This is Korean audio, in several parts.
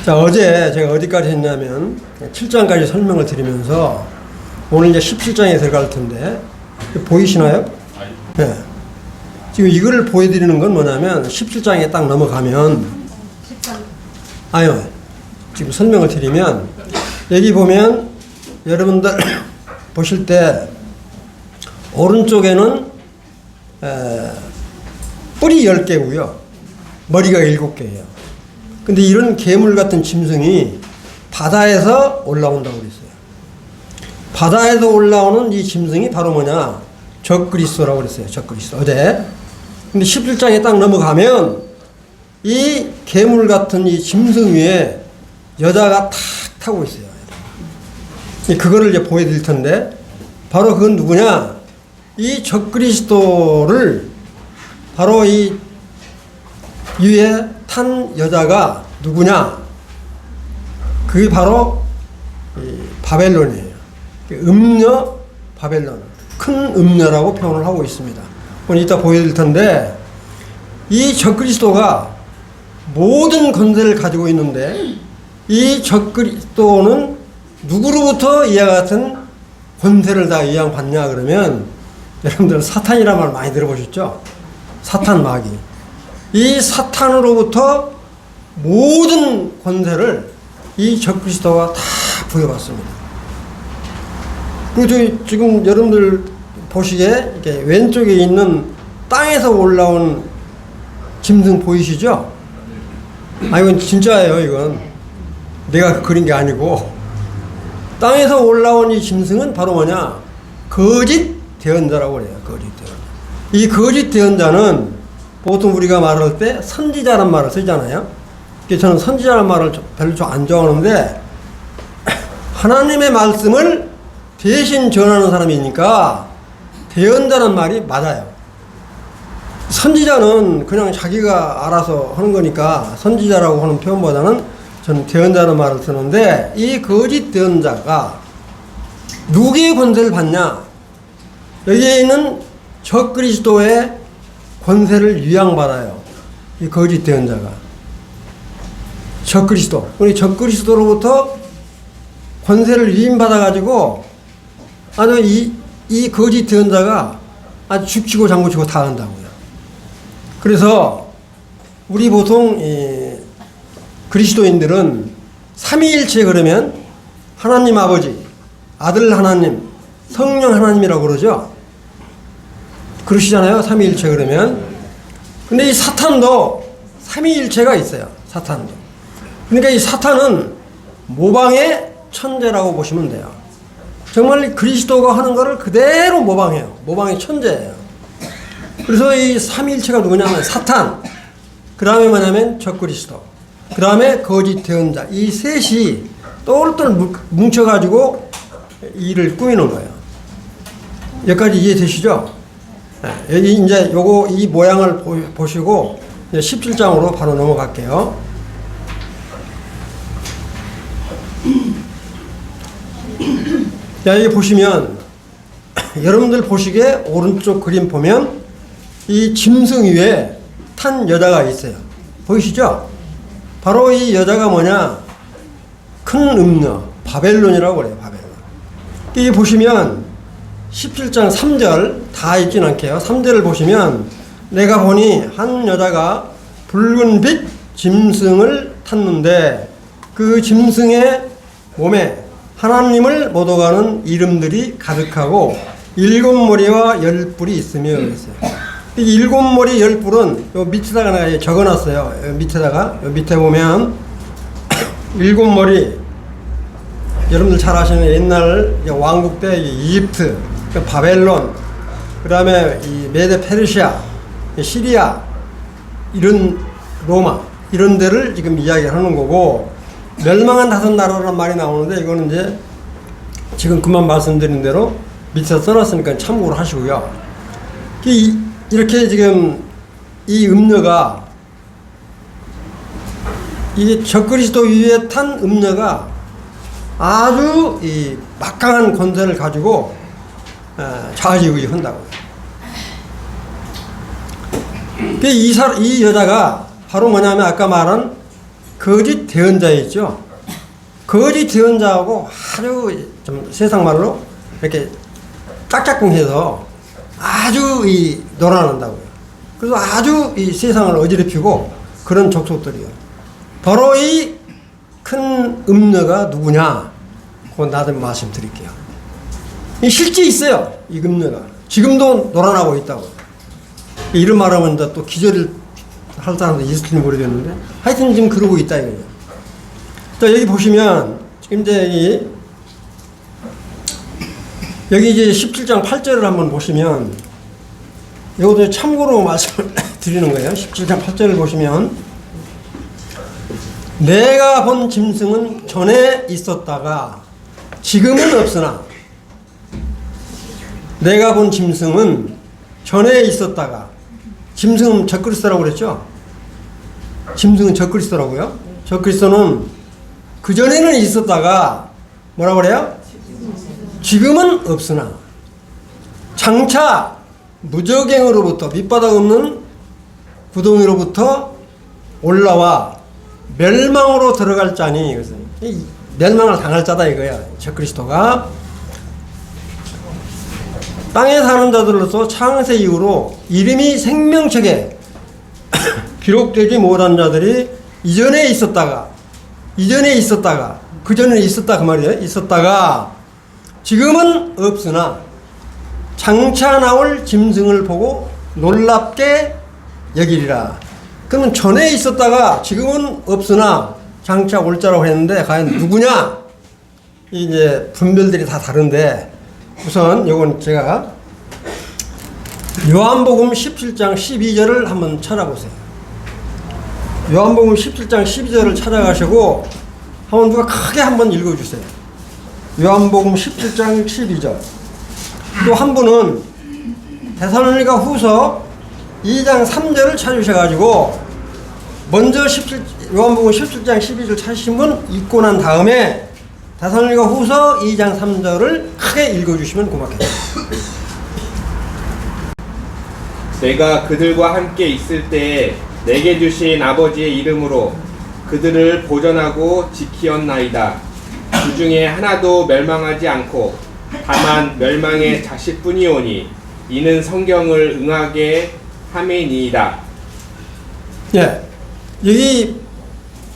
자, 어제 제가 어디까지 했냐면 7장까지 설명을 드리면서 오늘 이제 17장에 들어갈 텐데 보이시나요? 네. 지금 이거를 보여드리는 건 뭐냐면 17장에 딱 넘어가면 아유 지금 설명을 드리면 여기 보면 여러분들 보실 때 오른쪽에는 뿔이 10개고요. 머리가 7개예요. 근데 이런 괴물 같은 짐승이 바다에서 올라온다고 그랬어요. 바다에서 올라오는 이 짐승이 바로 뭐냐? 적그리스도라고 그랬어요. 적그리스도. 어제. 근데 17장에 딱 넘어가면 이 괴물 같은 이 짐승 위에 여자가 탁 타고 있어요. 그거를 이제 보여드릴 텐데 바로 그건 누구냐? 이 적그리스도를 바로 이 위에 탄 여자가 누구냐? 그게 바로 이 바벨론이에요. 음녀 바벨론. 큰 음녀라고 표현을 하고 있습니다. 오늘 이따 보여드릴 텐데 이 적그리스도가 모든 권세를 가지고 있는데 이 적그리스도는 누구로부터 이와 같은 권세를 다 이양받냐 그러면 여러분들 사탄이라는 말 많이 들어보셨죠? 사탄 마귀. 이 사탄으로부터 모든 권세를 이 적그리스도가 다 부여받습니다. 그리고 지금 여러분들 보시기에 이렇게 왼쪽에 있는 땅에서 올라온 짐승 보이시죠? 아, 이건 진짜예요, 이건. 내가 그린 게 아니고. 땅에서 올라온 이 짐승은 바로 뭐냐? 거짓 대언자라고 그래요, 거짓 대언자. 이 거짓 대언자는 보통 우리가 말할 때 선지자란 말을 쓰잖아요. 저는 선지자란 말을 별로 안 좋아하는데 하나님의 말씀을 대신 전하는 사람이니까 대언자란 말이 맞아요. 선지자는 그냥 자기가 알아서 하는 거니까 선지자라고 하는 표현보다는 저는 대언자라는 말을 쓰는데 이 거짓 대언자가 누구의 권세를 받냐? 여기에 있는 적그리스도의 권세를 위양받아요. 이 거짓 대언자가. 적그리스도. 우리 적그리스도로부터 권세를 위임받아가지고 아주 이 거짓 대언자가 아주 죽치고 장구치고 다 한다고요. 그래서 우리 보통 그리스도인들은 삼위일체 그러면 하나님 아버지, 아들 하나님, 성령 하나님이라고 그러죠. 그러시잖아요. 삼위일체 그러면. 근데 이 사탄도 삼위일체가 있어요. 사탄도. 그러니까 이 사탄은 모방의 천재라고 보시면 돼요. 정말 그리스도가 하는 거를 그대로 모방해요. 모방의 천재예요. 그래서 이 삼위일체가 누구냐면 사탄, 그 다음에 뭐냐면 적그리스도, 그 다음에 거짓 대언자. 이 셋이 똘똘 뭉쳐가지고 일을 꾸미는 거예요. 여기까지 이해되시죠? 여기 이제 요거 이 모양을 보시고 17장으로 바로 넘어갈게요. 자, 여기 보시면 여러분들 보시기에 오른쪽 그림 보면 이 짐승 위에 탄 여자가 있어요. 보이시죠? 바로 이 여자가 뭐냐? 큰 음녀 바벨론이라고 그래요. 바벨론. 여기 보시면 17장 3절 다 읽진 않게요. 3절을 보시면 내가 보니 한 여자가 붉은 빛 짐승을 탔는데 그 짐승의 몸에 하나님을 모독하는 이름들이 가득하고 7머리와 10뿔이 있으며 그랬어요. 이 7머리 10뿔은 요 밑에다가 내가 적어놨어요. 요 밑에다가 요 밑에 보면 7머리 여러분들 잘 아시는 옛날 왕국 때 이집트, 바벨론, 그 다음에 이 메데 페르시아, 시리아, 이런 로마, 이런 데를 지금 이야기하는 거고, 멸망한 5나라라는 말이 나오는데, 이거는 이제 지금 그만 말씀드린 대로 밑에서 써놨으니까 참고를 하시고요. 이렇게 지금 이 음녀가, 이 적그리스도 위에 탄 음녀가 아주 이 막강한 권세를 가지고 좌지우지한다고. 이 여자가 바로 뭐냐면 아까 말한 거짓 대언자 있죠. 거짓 대언자하고 아주 좀 세상 말로 이렇게 짝짝꿍해서 아주 놀아난다고요. 그래서 아주 이 세상을 어지럽히고 그런 족속들이요. 바로 이 큰 음녀가 누구냐? 그건 나도 말씀드릴게요. 이 실제 있어요. 이 음녀가. 지금도 놀아나고 있다고. 이런 말하면 또 기절을 할 사람도 있을지 모르겠는데 하여튼 지금 그러고 있다 이거예요. 자, 여기 보시면 지금 이제 여기 이제 17장 8절을 한번 보시면 이것도 참고로 말씀을 드리는 거예요. 17장 8절을 보시면 내가 본 짐승은 전에 있었다가 지금은 없으나 내가 본 짐승은 전에 있었다가 짐승은 적그리스도라고 그랬죠? 짐승은 적그리스도라고요? 적그리스도는 그전에는 있었다가 뭐라고 그래요? 지금은 없으나 장차 무저갱으로부터 밑바닥 없는 구덩이로부터 올라와 멸망으로 들어갈 자니 이것은 멸망을 당할 자다 이거야. 적그리스도가 땅에 사는 자들로서 창세 이후로 이름이 생명책에 기록되지 못한 자들이 이전에 있었다가 그전에 있었다 그 말이에요. 있었다가 지금은 없으나 장차 나올 짐승을 보고 놀랍게 여기리라. 그러면 전에 있었다가 지금은 없으나 장차 올 자라고 했는데 과연 누구냐? 이제 분별들이 다 다른데 우선 요건 제가 요한복음 17장 12절을 한번 찾아보세요. 요한복음 17장 12절을 찾아가시고 한번 누가 크게 한번 읽어주세요. 요한복음 17장 12절. 또 한 분은 데살로니가 후서 2장 3절을 찾으셔가지고 먼저 요한복음 17장 12절 찾으신 분 읽고 난 다음에 데살로니가 후서 2장 3절을 크게 읽어주시면 고맙겠습니다. 내가 그들과 함께 있을 때에 내게 주신 아버지의 이름으로 그들을 보전하고 지키었나이다. 그 중에 하나도 멸망하지 않고 다만 멸망의 자식뿐이오니 이는 성경을 응하게 함이니이다. 예, 여기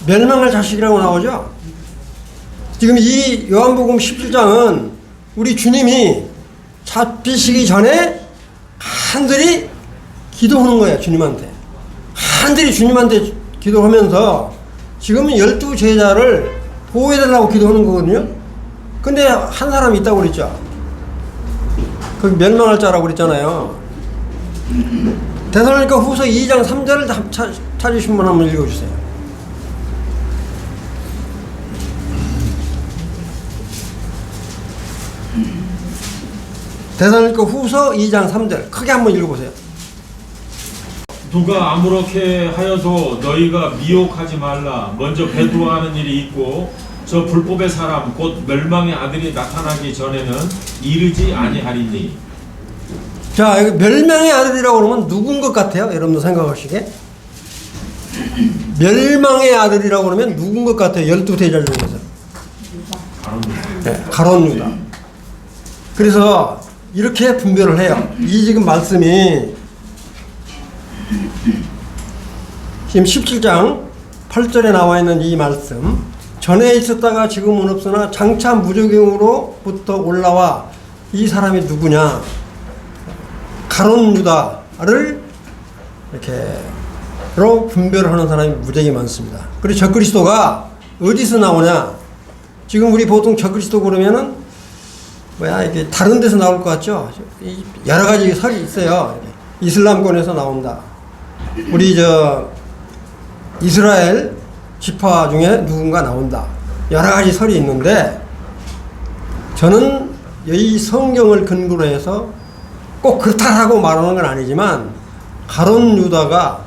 멸망할 자식이라고 나오죠. 지금 이 요한복음 17장은 우리 주님이 잡히시기 전에 한들이 기도하는 거예요. 주님한테 한들이 주님한테 기도하면서 지금은 12제자를 보호해달라고 기도하는 거거든요. 근데 한 사람이 있다고 그랬죠. 거기 멸망할 자라고 그랬잖아요. 데살로니가 후서 2장 3절을 찾으신 분 한번 읽어주세요. 데살로니가 후서 2장 3절 크게 한번 읽어보세요. 누가 아무렇게 하여도 너희가 미혹하지 말라. 먼저 배도하는 일이 있고 저 불법의 사람 곧 멸망의 아들이 나타나기 전에는 이르지 아니하리니. 자, 여기 멸망의 아들이라고 그러면 누군 것 같아요? 여러분도 생각하시게. 멸망의 아들이라고 그러면 누군 것 같아요? 12제자 중에서. 네, 가룟 유다. 그래서 이렇게 분별을 해요. 이 지금 말씀이 지금 17장 8절에 나와 있는 이 말씀, 전에 있었다가 지금은 없으나 장차 무저갱으로부터 올라와 이 사람이 누구냐? 가룟 유다를 이렇게로 분별을 하는 사람이 무지하게 많습니다. 그리고 적그리스도가 어디서 나오냐? 지금 우리 보통 적그리스도 그러면은 이게 다른 데서 나올 것 같죠? 여러 가지 설이 있어요. 이슬람권에서 나온다. 우리 이스라엘 지파 중에 누군가 나온다. 여러 가지 설이 있는데 저는 이 성경을 근거로 해서 꼭 그렇다라고 말하는 건 아니지만 가룟 유다가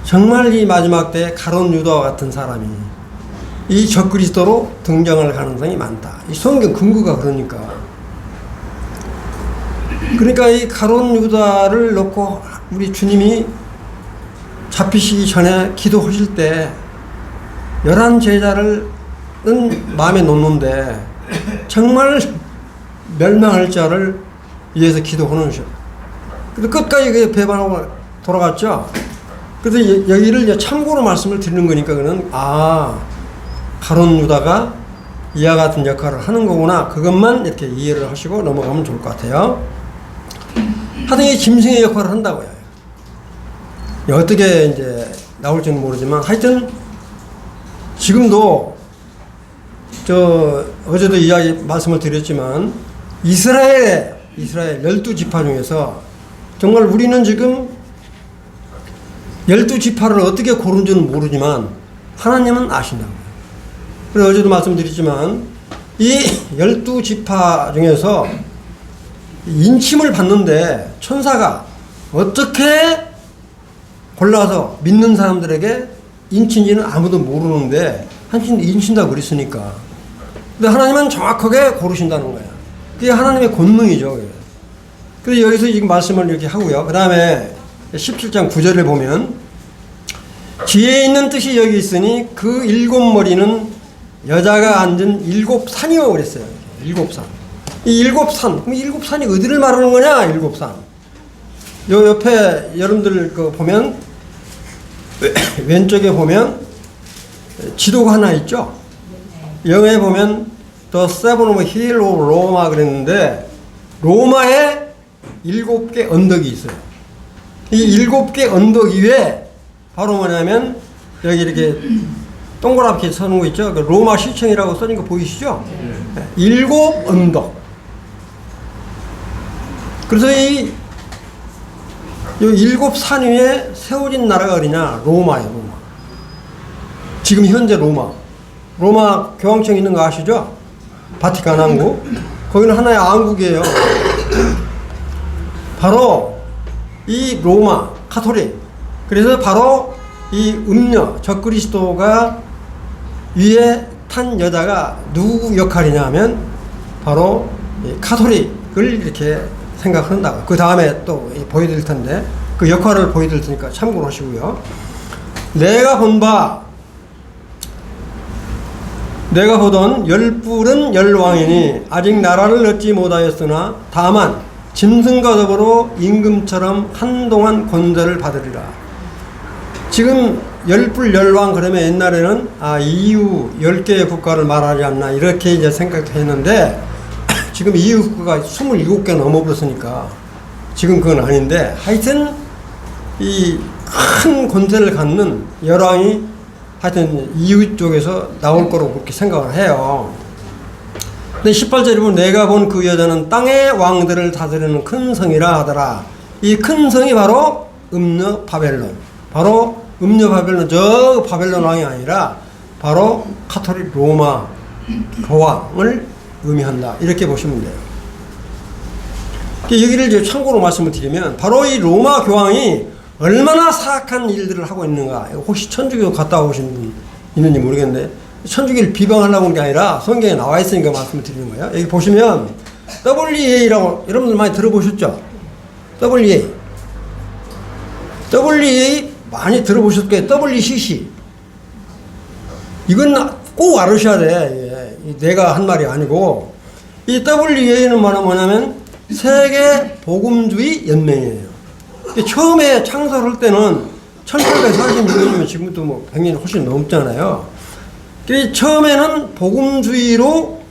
정말 이 마지막 때 가룟 유다와 같은 사람이 이 적그리스도로 등장할 가능성이 많다. 이 성경 근거가 그러니까 이 가룟 유다를 놓고 우리 주님이 잡히시기 전에 기도하실 때 제자를 마음에 놓는데 정말 멸망할 자를 위해서 기도하는 것이요. 그래서 끝까지 그 배반하고 돌아갔죠. 그래서 여기를 참고로 말씀을 드리는 거니까 그는 가룟 유다가 이와 같은 역할을 하는 거구나. 그것만 이렇게 이해를 하시고 넘어가면 좋을 것 같아요. 하여튼 이 짐승의 역할을 한다고요. 어떻게 이제 나올지는 모르지만 하여튼 지금도 어제도 말씀을 드렸지만 이스라엘 12지파 중에서 정말 우리는 지금 12지파를 어떻게 고른지는 모르지만 하나님은 아신다고요. 그래서 어제도 말씀드렸지만 이 12지파 중에서 인침을 받는데 천사가 어떻게 골라서 믿는 사람들에게 인친지는 아무도 모르는데 한신 인친다고 그랬으니까. 근데 하나님은 정확하게 고르신다는 거야. 그게 하나님의 권능이죠. 그래서 여기서 지금 말씀을 이렇게 하고요. 그 다음에 17장 9절을 보면 지혜 있는 뜻이 여기 있으니 그 7머리는 여자가 앉은 7산이요 그랬어요. 7산. 이 7산. 그럼 7산이 어디를 말하는 거냐? 7산. 요 옆에 여러분들 보면 왼쪽에 보면 지도가 하나 있죠. 영어에 보면 The Seven Hills of Roma 그랬는데 로마에 7개 언덕이 있어요. 이 7개 언덕 위에 바로 뭐냐면 여기 이렇게 동그랗게 서는 거 있죠. 로마 시청이라고 써진 거 보이시죠? 7 언덕. 그래서 이 7산 위에 세워진 나라가 어디냐? 로마예요, 로마. 지금 현재 로마 교황청 있는 거 아시죠? 바티칸 왕국. 거기는 하나의 왕국이에요. 바로 이 로마 카톨릭. 그래서 바로 이 음녀 적그리스도가 위에 탄 여자가 누구 역할이냐 하면 바로 카톨릭을 이렇게 생각한다고. 그 다음에 또 보여드릴 텐데 그 역할을 보여드릴 테니까 참고로 하시고요. 내가 보던 10뿔은 10왕이니 아직 나라를 얻지 못하였으나 다만 짐승과 더불어 임금처럼 한동안 권세를 받으리라. 지금 10뿔 10왕 그러면 옛날에는 EU 10개의 국가를 말하지 않나 이렇게 이제 생각했는데 지금 EU 국가가 27개 넘어버렸으니까 지금 그건 아닌데 하여튼 이 큰 권세를 갖는 열왕이 하여튼 EU 쪽에서 나올 거로 그렇게 생각을 해요. 근데 18절에 보면 내가 본 그 여자는 땅의 왕들을 다스리는 큰 성이라 하더라. 이 큰 성이 바로 음녀 바벨론. 바로 음녀 바벨론, 저 바벨론 왕이 아니라 바로 카톨릭 로마 교황을 의미한다. 이렇게 보시면 돼요. 여기를 이제 참고로 말씀을 드리면 바로 이 로마 교황이 얼마나 사악한 일들을 하고 있는가. 혹시 천주교 갔다 오신 분 있는지 모르겠는데 천주교를 비방하려고 하는 게 아니라 성경에 나와 있으니까 말씀을 드리는 거예요. 여기 보시면 WEA라고 여러분들 많이 들어보셨죠? WEA 많이 들어보셨을 거예요. WCC 이건 꼭 알으셔야 돼. 내가 한 말이 아니고 이 WEA는 뭐냐면 세계 복음주의 연맹이에요. 처음에 창설할 때는 1846년이면 지금부터 뭐 100년이 훨씬 넘잖아요. 처음에는 복음주의로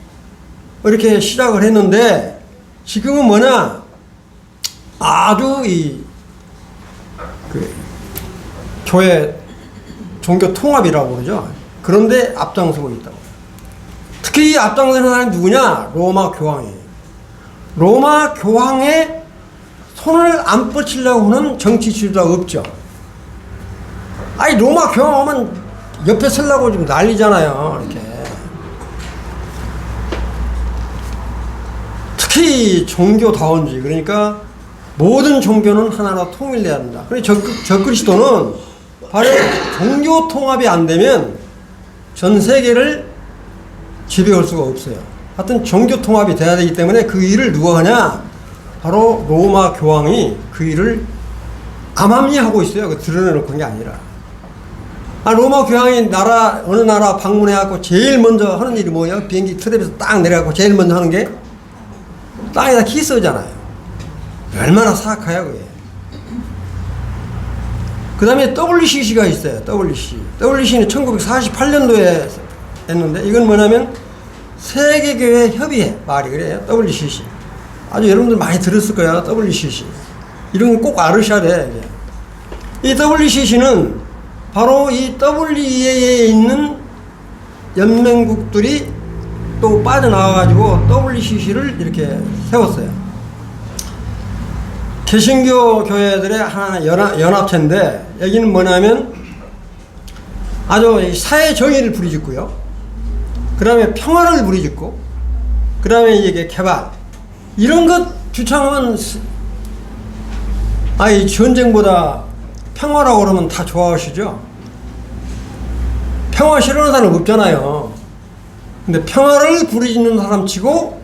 이렇게 시작을 했는데 지금은 뭐냐 아주 교회 종교 통합이라고 그러죠. 그런데 앞장서고 있다고. 특히 이 앞장서는 사람이 누구냐? 로마 교황이에요. 로마 교황의 손을 안 뻗치려고 하는 정치 지도자가 없죠. 로마 교황 오면 옆에 서려고 지금 난리잖아요. 이렇게. 특히 종교다원주의. 그러니까 모든 종교는 하나로 통일돼야 한다. 그래서 적그리스도는 바로 종교 통합이 안 되면 전 세계를 지배할 수가 없어요. 하여튼 종교 통합이 돼야 되기 때문에 그 일을 누가 하냐? 바로 로마 교황이 그 일을 암암리 하고 있어요. 드러내놓고 한 게 아니라. 로마 교황이 어느 나라 방문해갖고 제일 먼저 하는 일이 뭐예요? 비행기 트랩에서 딱 내려갖고 제일 먼저 하는 게 땅에다 키스잖아요. 얼마나 사악해요, 그게. 그 다음에 WCC가 있어요. WCC는 1948년도에 했는데, 이건 뭐냐면 세계교회 협의회, 말이 그래요. WCC. 아주 여러분들 많이 들었을 거예요. WCC. 이런 거 꼭 알으셔야 돼. 이 WCC는 바로 이 WEA에 있는 연맹국들이 또 빠져나와가지고 WCC를 이렇게 세웠어요. 개신교 교회들의 하나의 연합체인데, 여기는 뭐냐면 아주 사회 정의를 부르짖고요. 그 다음에 평화를 부르짖고, 그 다음에 이게 개발, 이런 것 주창하면, 이 전쟁보다 평화라고 그러면 다 좋아하시죠? 평화 싫어하는 사람 없잖아요. 근데 평화를 부르짖는 사람 치고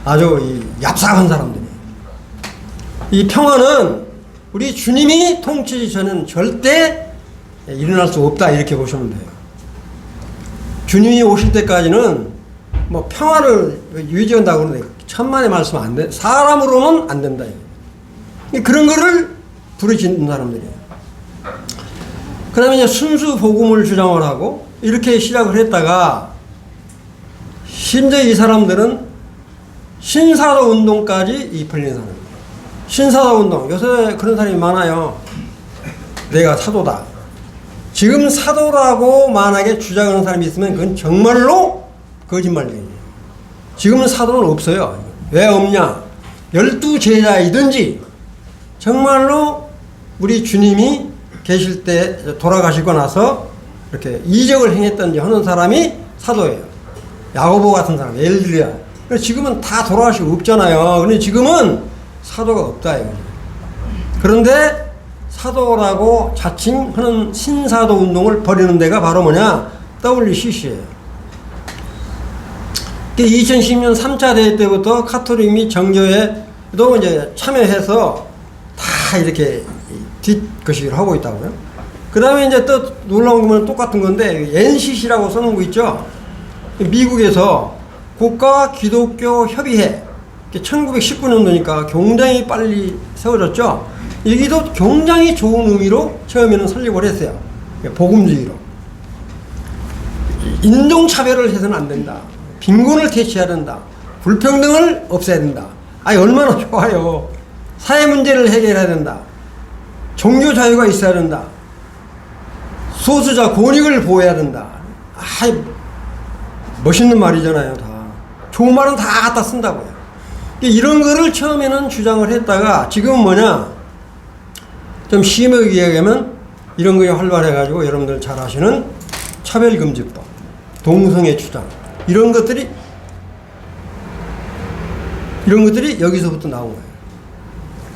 아주 얍삽한 사람들이에요. 이 평화는 우리 주님이 통치 전에는 절대 일어날 수 없다, 이렇게 보시면 돼요. 주님이 오실 때까지는 뭐 평화를 유지한다고 그러는데 천만의 말씀 안 돼. 사람으로는 안 된다. 그런 거를 부르짖는 사람들이에요. 그 다음에 이제 순수 복음을 주장을 하고 이렇게 시작을 했다가, 심지어 이 사람들은 신사도 운동까지 벌린 사람이에요. 신사도 운동. 요새 그런 사람이 많아요. 내가 사도다. 지금 사도라고 만약에 주장하는 사람이 있으면 그건 정말로 거짓말이에요. 지금은 사도는 없어요. 왜 없냐? 12제자이든지 정말로 우리 주님이 계실 때 돌아가시고 나서 이렇게 이적을 행했던지 하는 사람이 사도예요. 야고보 같은 사람, 예를 들어야. 지금은 다 돌아가시고 없잖아요. 근데 지금은 사도가 없다, 이거죠. 그런데 사도라고 자칭하는 신사도 운동을 벌이는 데가 바로 뭐냐? WCC예요. 2010년 3차 대회 때부터 카톨릭 및 정교회도 이제 참여해서 다 이렇게 뒷거시기를 하고 있다고요. 그 다음에 이제 또 놀라운 거는 똑같은 건데, NCC라고 써놓은 거 있죠? 미국에서 국가 기독교 협의회, 1919년도니까 굉장히 빨리 세워졌죠? 여기도 굉장히 좋은 의미로 처음에는 설립을 했어요. 복음주의로. 인종차별을 해서는 안 된다. 빈곤을 퇴치해야 된다. 불평등을 없애야 된다. 얼마나 좋아요. 사회 문제를 해결해야 된다. 종교 자유가 있어야 된다. 소수자 권익을 보호해야 된다. 멋있는 말이잖아요, 다. 좋은 말은 다 갖다 쓴다고요. 이런 거를 처음에는 주장을 했다가 지금은 뭐냐? 좀 심하게 얘기하면 이런 거에 활발해가지고 여러분들 잘 아시는 차별금지법, 동성애 주장, 이런 것들이 여기서부터 나온 거예요.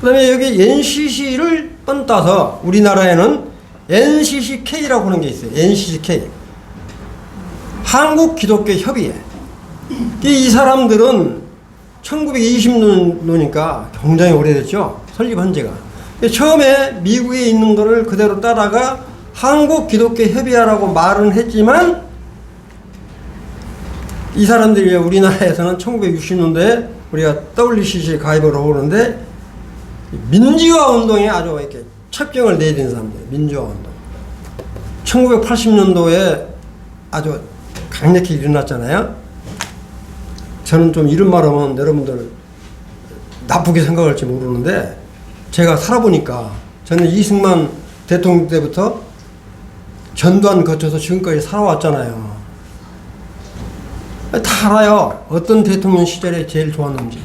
그 다음에 여기 NCC를 뻔따서 우리나라에는 NCCK라고 하는 게 있어요. NCCK. 한국기독교협의회. 이 사람들은 1920년도니까 굉장히 오래됐죠. 설립한 지가. 처음에 미국에 있는 거를 그대로 따다가 한국기독교협의회라고 말은 했지만, 이 사람들이 우리나라에서는 1960년도에 우리가 WCC에 가입을 하는데, 민주화 운동에 아주 이렇게 첩경을 내든 사람들, 민주화 운동. 1980년도에 아주 강력히 일어났잖아요. 저는 좀 이런 말 하면 여러분들 나쁘게 생각할지 모르는데, 제가 살아보니까 저는 이승만 대통령 때부터 전두환 거쳐서 지금까지 살아왔잖아요. 다 알아요. 어떤 대통령 시절에 제일 좋았는지.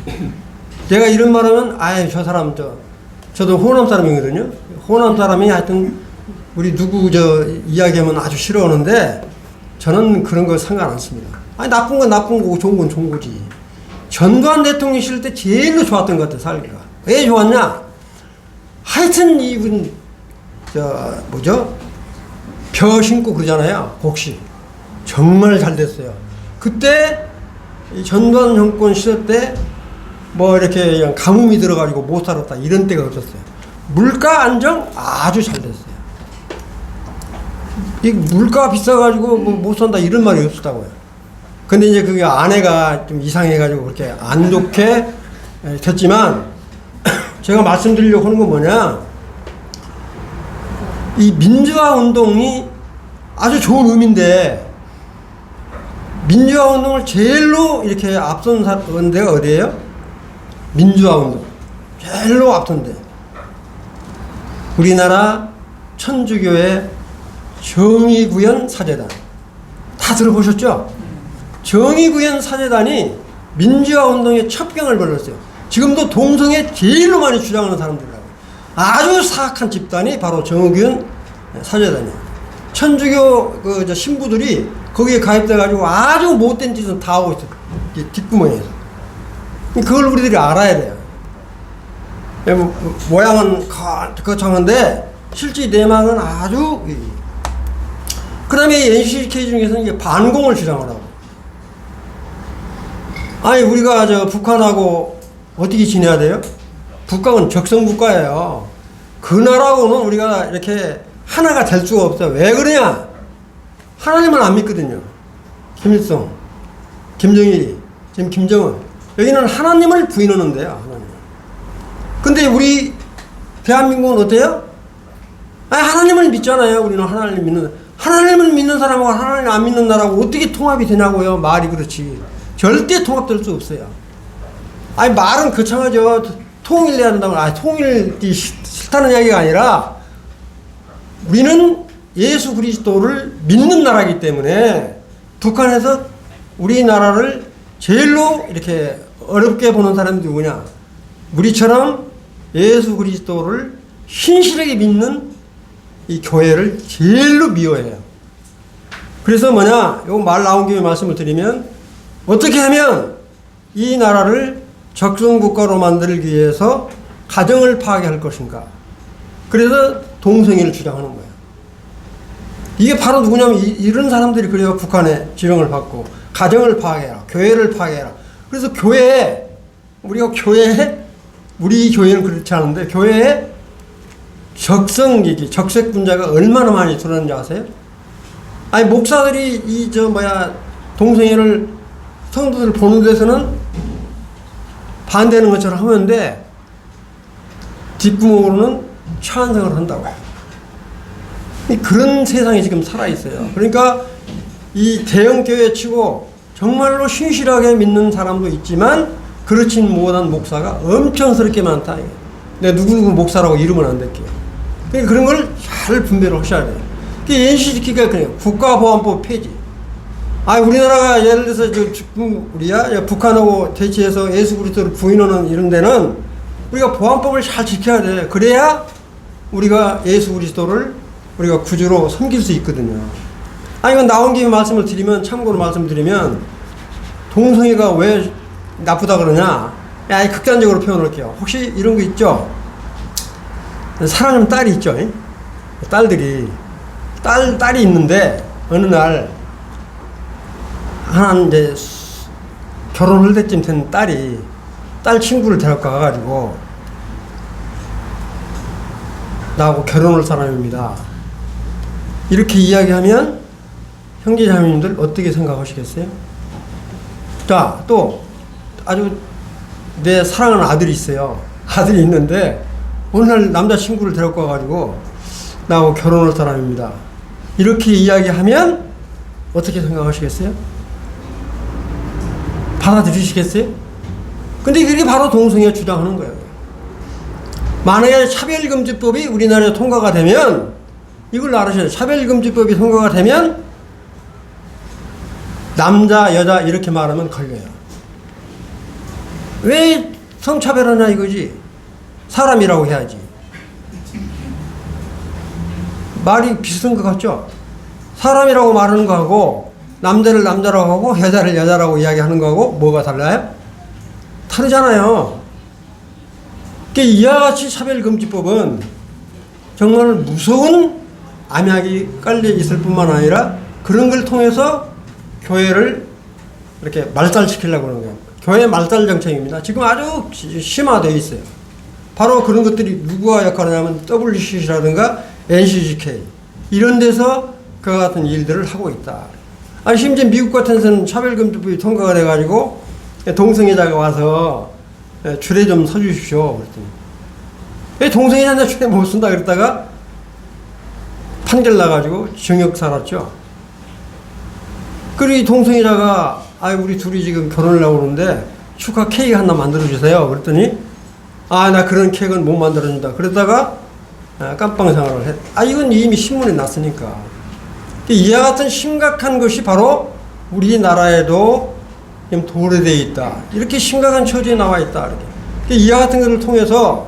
내가 이런 말 하면, 저 사람, 저도 호남 사람이거든요. 호남 사람이 하여튼, 우리 누구 이야기하면 아주 싫어하는데, 저는 그런 거 상관 안 씁니다. 나쁜 건 나쁜 거고, 좋은 건 좋은 거지. 전두환 대통령 시절 때 제일로 좋았던 것 같아, 살기가. 왜 좋았냐? 하여튼, 이분, 벼 신고 그러잖아요. 곡식. 정말 잘 됐어요. 그때, 이 전두환 정권 시절 때, 이렇게 그냥 가뭄이 들어가지고 못 살았다, 이런 때가 없었어요. 물가 안정 아주 잘 됐어요. 이 물가 비싸가지고 뭐 못 산다 이런 말이 없었다고요. 근데 이제 그게 아내가 좀 이상해가지고 그렇게 안 좋게 됐지만 제가 말씀드리려고 하는 건 뭐냐, 이 민주화 운동이 아주 좋은 의미인데 민주화 운동을 제일로 이렇게 앞선 데가 어디예요? 민주화 운동 제일로 앞선 데 우리나라 천주교의 정의구현 사제단 다 들어보셨죠? 정의구현 사제단이 민주화 운동의 첩경을 벌였어요. 지금도 동성애 제일로 많이 주장하는 사람들이라고. 아주 사악한 집단이 바로 정의구현 사제단이에요. 천주교 신부들이 거기에 가입돼가지고 아주 못된 짓은 다 하고 있어요. 뒷구멍에서. 그걸 우리들이 알아야 돼요. 모양은 거창한데 실제 내막은 아주. 그 다음에 NCK 중에서는 이게 반공을 주장하라고. 아니 우리가 북한하고 어떻게 지내야 돼요? 북한은 적성국가예요. 그 나라하고는 우리가 이렇게 하나가 될 수가 없어요. 왜 그러냐? 하나님을 안 믿거든요. 김일성, 김정일이, 지금 김정은. 여기는 하나님을 부인하는데요. 하나님. 근데 우리 대한민국은 어때요? 아니 하나님을 믿잖아요. 우리는 하나님을 믿는 사람하고 하나님을 안 믿는 나라하고 어떻게 통합이 되냐고요. 말이 그렇지. 절대 통합될 수 없어요. 아니 말은 거창하죠. 통일해야 한다고. 통일이 싫다는 이야기가 아니라 우리는 예수 그리스도를 믿는 나라이기 때문에 북한에서 우리나라를 제일로 이렇게 어렵게 보는 사람들이 누구냐? 우리처럼 예수 그리스도를 신실하게 믿는 이 교회를 제일로 미워해요. 그래서 뭐냐? 요 말 나온 김에 말씀을 드리면 어떻게 하면 이 나라를 적성국가로 만들기 위해서 가정을 파괴할 것인가? 그래서 동성애를 주장하는 거예요. 이게 바로 누구냐면 이런 사람들이 그래요. 북한에 지령을 받고 가정을 파괴해라, 교회를 파괴해라. 그래서 우리 교회는 그렇지 않은데 교회에 적색 분자가 얼마나 많이 들어있는지 아세요? 아니 목사들이 동성애를 성도들 보는 데서는 반대하는 것처럼 하면 돼. 뒷구멍으로는 찬성을 한다고요. 그런 세상이 지금 살아있어요. 그러니까 이 대형교회 치고 정말로 신실하게 믿는 사람도 있지만 그렇진 못한 목사가 엄청스럽게 많다. 내가 누구누구 목사라고 이러면 안 될게요. 그러니까 그런 걸 잘 분배를 하셔야 돼요. NCGK가 그래요. 국가보안법 폐지. 우리나라가 예를 들어서 북한하고 대치해서 예수 그리스도를 부인하는 이런 데는 우리가 보안법을 잘 지켜야 돼. 그래야 우리가 예수 그리스도를 우리가 구주로 섬길 수 있거든요. 이건 나온 김에 참고로 말씀드리면, 동성애가 왜 나쁘다 그러냐? 극단적으로 표현할게요. 혹시 이런 거 있죠? 사랑하는 딸이 있죠? 딸이 있는데, 어느 날, 결혼할 때쯤 된 딸이 딸 친구를 데리고 가가지고, 나하고 결혼할 사람입니다. 이렇게 이야기하면 형제자매님들 어떻게 생각하시겠어요? 자, 또 아주 내 사랑하는 아들이 있어요. 아들이 있는데 어느 날 남자친구를 데리고 와가지고 나하고 결혼할 사람입니다. 이렇게 이야기하면 어떻게 생각하시겠어요? 받아들이시겠어요? 근데 그게 바로 동성애 주장하는 거예요. 만약에 차별금지법이 우리나라에 통과가 되면, 이걸 알으셔야 돼요. 차별금지법이 통과가 되면 남자, 여자 이렇게 말하면 걸려요. 왜 성차별하냐 이거지. 사람이라고 해야지. 말이 비슷한 것 같죠? 사람이라고 말하는 거하고 남자를 남자라고 하고 여자를 여자라고 이야기하는 거하고 뭐가 달라요? 다르잖아요. 이와 같이 차별금지법은 정말 무서운 암약이 깔려 있을 뿐만 아니라 그런 걸 통해서 교회를 이렇게 말살시키려고 하는 거예요. 교회 말살 정책입니다. 지금 아주 심화되어 있어요. 바로 그런 것들이 누구와 역할을 하냐면 WCC라든가 NCGK 이런 데서 그와 같은 일들을 하고 있다. 아니 심지어 미국 같은 데서는 차별금지법이 통과가 돼가지고 동성애자가 와서 줄에 좀 서주십시오. 그랬더니 동성애자인데 줄에 못 쓴다 그랬다가 판결 나가지고 징역 살았죠. 그리고 이 동성애자가 우리 둘이 지금 결혼을 하고 그러는데 축하 케이크 하나 만들어주세요. 그랬더니 나 그런 케이크는 못 만들어준다. 그러다가 깜빵생활을 했. 이건 이미 신문에 났으니까. 이와 같은 심각한 것이 바로 우리나라에도 도래되어 있다. 이렇게 심각한 처지에 나와 있다. 이렇게. 이와 같은 것을 통해서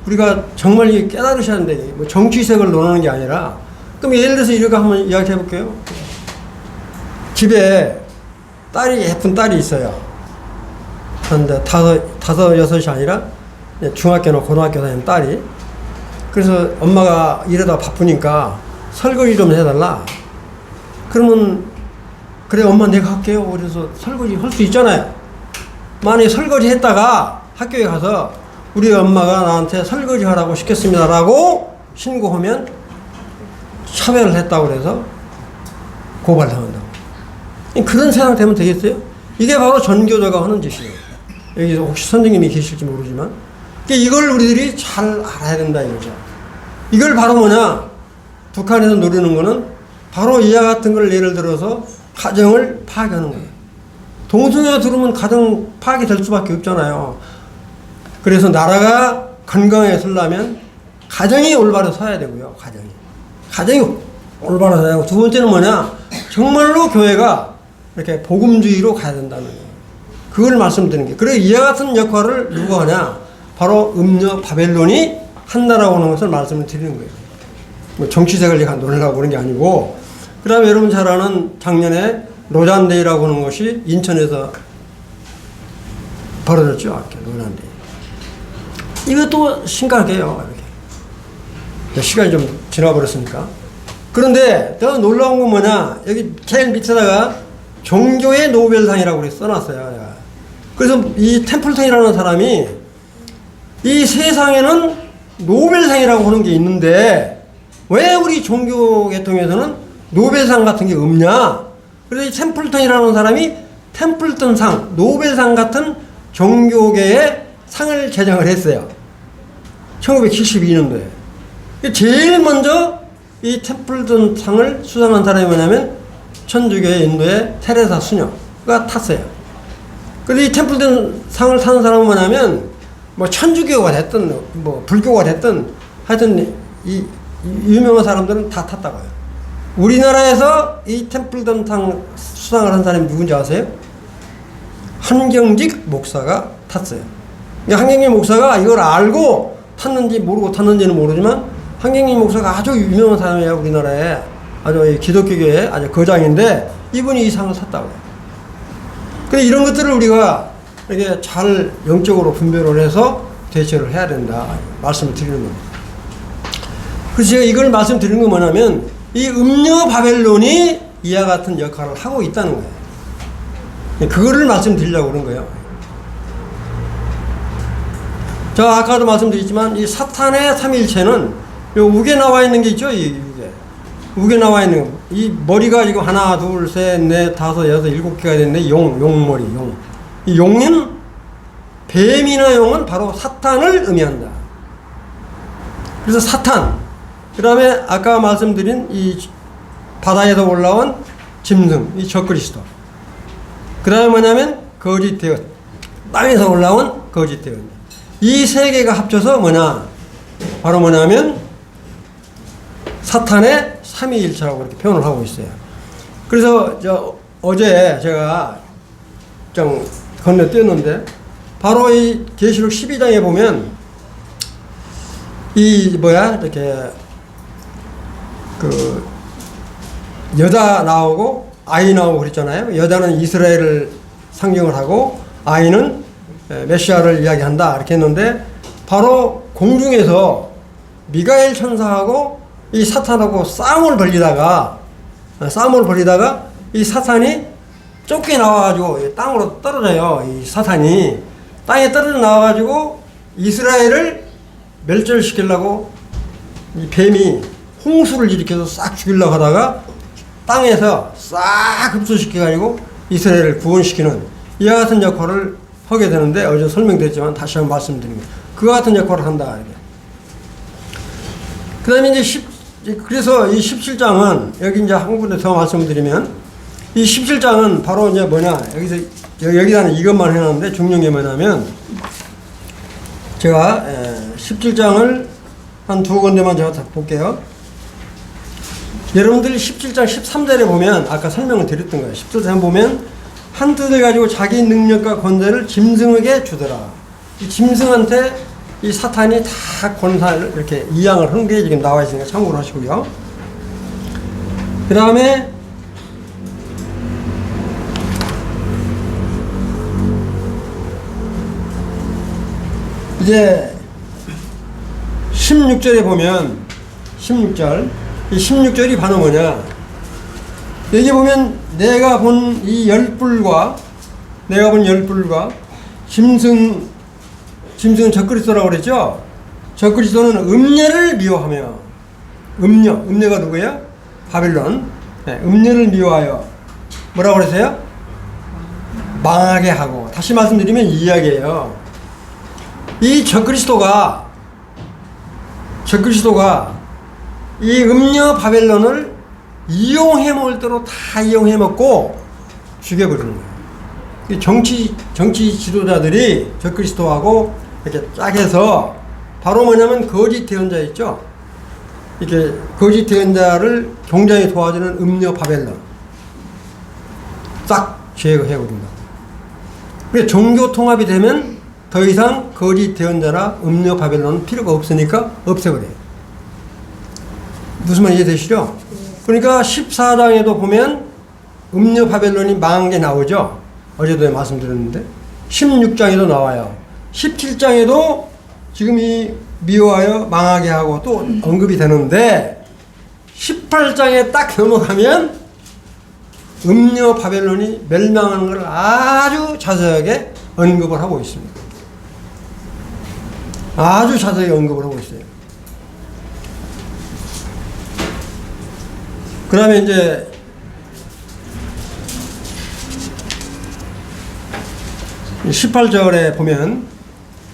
우리가 정말 깨달으셔야 하는데, 뭐 정치색을 논하는 게 아니라, 그럼 예를 들어서 이렇게 한번 이야기 해볼게요. 집에 예쁜 딸이 있어요. 그런데 다섯, 여섯이 아니라 중학교나 고등학교 다니는 딸이. 그래서 엄마가 일하다 바쁘니까 설거지 좀 해달라. 그러면 그래 엄마 내가 할게요. 그래서 설거지 할 수 있잖아요. 만약에 설거지 했다가 학교에 가서 우리 엄마가 나한테 설거지 하라고 시켰습니다 라고 신고하면 차별을 했다고 그래서 고발당한다고. 그런 세상 되면 되겠어요? 이게 바로 전교조가 하는 짓이에요. 여기서 혹시 선생님이 계실지 모르지만 이걸 우리들이 잘 알아야 된다 이거죠. 이걸 바로 북한에서 노리는 거는 바로 이와 같은 걸 예를 들어서 가정을 파괴하는 거예요. 동성애가 들어오면 가정 파괴될 수밖에 없잖아요. 그래서 나라가 건강하게 서려면 가정이 올바로 서야 되고요. 가정이 올바로 서야 되고, 두 번째는 정말로 교회가 이렇게 복음주의로 가야 된다는 거예요. 그걸 말씀드리는 게. 그래 이와 같은 역할을 누가 하냐? 바로 음녀 바벨론이 한다라고 하는 것을 말씀을 드리는 거예요. 뭐 정치색을 논하려고 그런 게 아니고. 그 다음에 여러분 잘 아는 작년에 로잔데이라고 하는 것이 인천에서 벌어졌죠. 이렇게 로잔데이. 이것도 심각해요. 이렇게. 시간이 좀 지나버렸으니까. 그런데 더 놀라운 건 여기 제일 밑에다가 종교의 노벨상이라고 써놨어요. 그래서 이 템플턴이라는 사람이 이 세상에는 노벨상이라고 하는 게 있는데 왜 우리 종교 계통에서는 노벨상 같은 게 없냐? 그래서 이 템플턴이라는 사람이 템플턴상, 노벨상 같은 종교계의 상을 제정을 했어요. 1972년도에. 제일 먼저 이 템플턴 상을 수상한 사람이 뭐냐면 천주교의 인도의 테레사 수녀가 탔어요. 그런데 이 템플턴 상을 타는 사람은 뭐냐면 뭐 천주교가 됐든 뭐 불교가 됐든 하여튼 이 유명한 사람들은 다 탔다고요. 우리나라에서 이 템플턴 상 수상을 한 사람이 누군지 아세요? 한경직 목사가 탔어요. 한경직 목사가 이걸 알고 탔는지 모르고 탔는지는 모르지만 한경직 목사가 아주 유명한 사람이에요. 우리나라에 아주 기독교계의 아주 거장인데 이분이 이 상을 탔다고요. 근데 이런 것들을 우리가 이렇게 잘 영적으로 분별을 해서 대처를 해야 된다 말씀을 드리는 겁니다. 그래서 제가 이걸 말씀드리는 건 뭐냐면 이 음녀 바벨론이 이와 같은 역할을 하고 있다는 거예요. 그거를 말씀드리려고 그런 거예요. 자, 아까도 말씀드렸지만 이 사탄의 삼일체는 요 우게 나와 있는 게 있죠. 이 우게 나와 있는 거. 이 머리가 지금 하나, 둘, 셋, 넷, 다섯, 여섯, 일곱 개가 됐네. 용머리, 용. 이 용은 뱀이나 용은 바로 사탄을 의미한다. 그래서 사탄. 그 다음에 아까 말씀드린 이 바다에서 올라온 짐승, 이 적그리스도. 그 다음에 뭐냐면 거짓 대원. 땅에서 올라온 거짓 대원. 이 세 개가 합쳐서 바로 뭐냐면 사탄의 삼위일체라고 이렇게 표현을 하고 있어요. 그래서 어제 제가 좀 건너뛰었는데 바로 이 계시록 12장에 보면 이렇게 그 여자 나오고 아이 나오고 그랬잖아요. 여자는 이스라엘을 상징을 하고 아이는 메시아를 이야기한다 이렇게 했는데 바로 공중에서 미가엘 천사하고 이 사탄하고 싸움을 벌리다가 이 사탄이 쫓겨 나와가지고 땅으로 떨어져요. 이 사탄이 땅에 떨어져 나와가지고 이스라엘을 멸절시키려고 이 뱀이 홍수를 일으켜서 싹 죽이려고 하다가 땅에서 싹 흡수시켜가지고 이스라엘을 구원시키는 이와 같은 역할을 하게 되는데, 어제 설명드렸지만 다시 한번 말씀드립니다. 그와 같은 역할을 한다. 그 다음에 이제 그래서 이 17장은, 여기 이제 한 군데 더 말씀드리면, 이 17장은 바로 이제 뭐냐, 여기다는 이것만 해놨는데, 중요한 게 뭐냐면, 제가 17장을 한 두 군데만 제가 다 볼게요. 여러분들이 17장 13절에 보면, 아까 설명을 드렸던 거예요. 17장 보면, 한 뜻을 가지고 자기 능력과 권세를 짐승에게 주더라. 이 짐승한테 이 사탄이 다 권사를 이렇게 이양을 한 게 지금 나와 있으니까 참고로 하시고요. 그 다음에 이제 16절에 보면 16절, 이 16절이 바로 뭐냐, 여기 보면 내가 본 이 열불과 짐승은 적그리스도라고 그랬죠. 적그리스도는 음녀를 미워하며, 음녀가 누구예요? 바빌론. 네, 음녀를 미워하여 뭐라고 그랬어요? 망하게 하고. 다시 말씀드리면 이 이야기예요. 이 적그리스도가 이 음녀 바벨론을 이용해 먹을 대로 다 이용해 먹고 죽여버리는 거예요. 정치 지도자들이 적그리스도하고 이렇게 짝해서 바로 뭐냐면 거짓 대언자 있죠. 이렇게 거짓 대언자를 굉장히 도와주는 음녀 바벨론 싹 제거해버린다. 그래서 종교 통합이 되면 더 이상 거짓 대언자나 음녀 바벨론은 필요가 없으니까 없애버려요. 무슨 말 이해되시죠? 그러니까 14장에도 보면 음녀 바벨론이 망한 게 나오죠. 어제도 말씀드렸는데 16장에도 나와요. 17장에도 지금 이 미워하여 망하게 하고 또 언급이 되는데 18장에 딱 넘어가면 음녀 바벨론이 멸망하는 걸 아주 자세하게 언급을 하고 있습니다. 아주 자세하게 언급을 하고 있어요. 그 다음에 이제 18절에 보면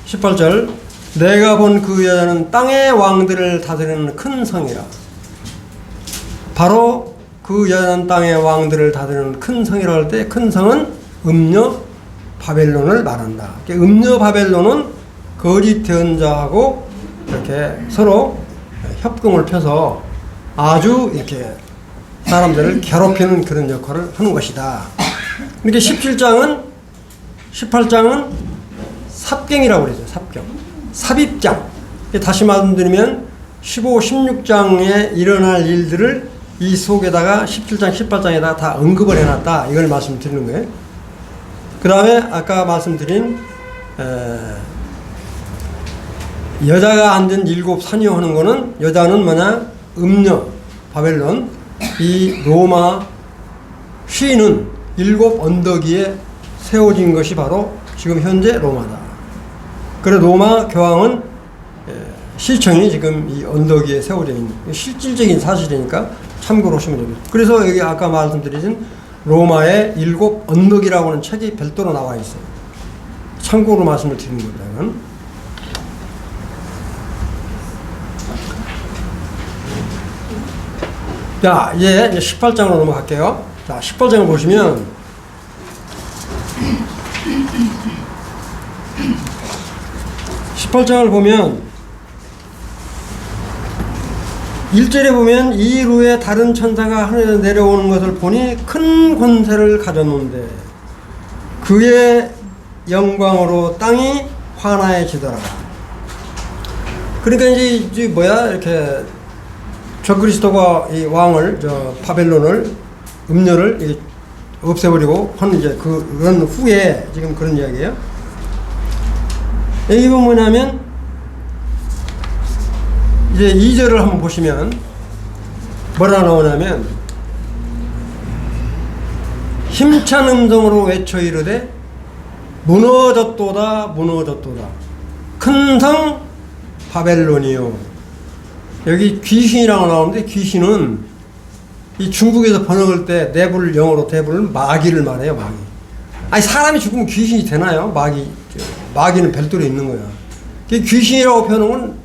18절, 내가 본 그 여자는 땅의 왕들을 다스리는 큰 성이라. 바로 그 여자는 땅의 왕들을 다스리는 큰 성이라 할 때 큰 성은 음녀 바벨론을 말한다. 음녀 바벨론은 거짓 대언자하고 이렇게 서로 협공을 펴서 아주 이렇게 사람들을 괴롭히는 그런 역할을 하는 것이다. 이렇게 18장은 삽경이라고 그러죠. 삽경. 삽입장. 다시 말씀드리면 15, 16장에 일어날 일들을 이 속에다가 17장, 18장에다가 다 언급을 해놨다. 이걸 말씀드리는 거예요. 그 다음에 아까 말씀드린 여자가 앉은 7 산이요 하는 거는, 여자는 뭐냐? 음녀, 바벨론. 이 로마 시는 7 언덕 위에 세워진 것이 바로 지금 현재 로마다. 그래 로마 교황은 시청이 지금 이 언덕 위에 세워져 있는 실질적인 사실이니까 참고로 하시면 됩니다. 그래서 여기 아까 말씀드린 로마의 7 언덕이라고 하는 책이 별도로 나와 있어요. 참고로 말씀을 드리는 겁니다. 자, 이제 18장으로 넘어갈게요. 자, 18장을 보시면 18장을 보면 1절에 보면 이 후에 다른 천사가 하늘에서 내려오는 것을 보니 큰 권세를 가졌는데 그의 영광으로 땅이 환하해지더라. 그러니까 이제 뭐야, 이렇게 적그리스도가 이 왕을, 바벨론을, 음녀를 없애버리고 하는 이제 그런 후에 지금 그런 이야기예요. 여기 보면 뭐냐면 이제 2절을 한번 보시면 뭐라 나오냐면, 힘찬 음성으로 외쳐 이르되 무너졌도다 무너졌도다 큰 성 바벨론이요. 여기 귀신이라고 나오는데 귀신은 이 중국에서 번역할 때 내부를 영어로 대부를 마귀를 말해요. 마귀. 아니 사람이 죽으면 귀신이 되나요? 마귀는 별도로 있는 거야. 귀신이라고 표현한 건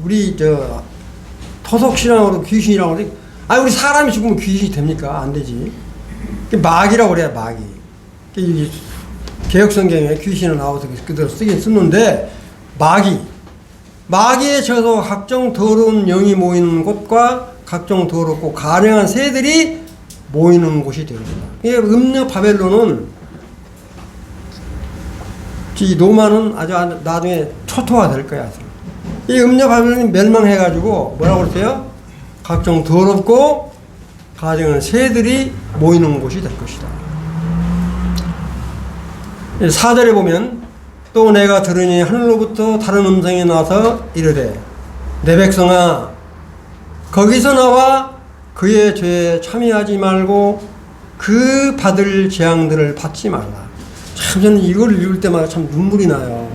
우리 토속신앙으로 귀신이라고 하는데 아니 우리 사람이 죽으면 귀신이 됩니까? 안 되지. 마귀라고 그래요. 마귀. 개혁성경에 귀신은 나와서 그대로 쓰긴 쓰는데 마귀에 져서 각종 더러운 영이 모이는 곳과 각종 더럽고 가증한 새들이 모이는 곳이 되었다. 이게 음녀 바벨론은 이 노마는 아주 나중에 초토화 될 거야. 이 음녀 바벨론이 멸망해가지고 뭐라고 그랬어요? 각종 더럽고 가증한 새들이 모이는 곳이 될 것이다. 4절에 보면 또 내가 들으니 하늘로부터 다른 음성이 나서 이르되 내 백성아 거기서 나와 그의 죄에 참여하지 말고 그 받을 재앙들을 받지 말라. 참 저는 이걸 읽을 때마다 참 눈물이 나요.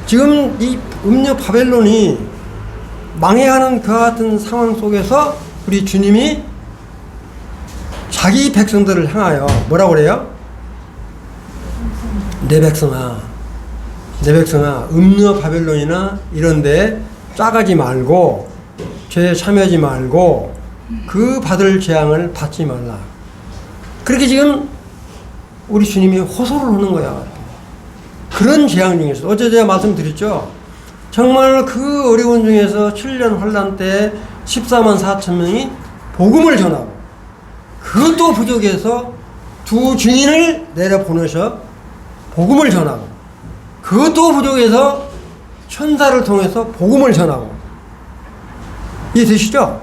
지금 이 음녀 바벨론이 망해가는 그와 같은 상황 속에서 우리 주님이 자기 백성들을 향하여 뭐라고 그래요? 내 백성아 음녀 바벨론이나 이런데 짜가지 말고 죄에 참여하지 말고 그 받을 재앙을 받지 말라. 그렇게 지금 우리 주님이 호소를 하는 거야. 그런 재앙 중에서 어제 제가 말씀드렸죠. 정말 그 어려운 중에서 7년 환란 때 14만 4천 명이 복음을 전하고 그것도 부족해서 두 증인을 내려보내셔 복음을 전하고 그것도 부족해서 천사를 통해서 복음을 전하고 이해되시죠?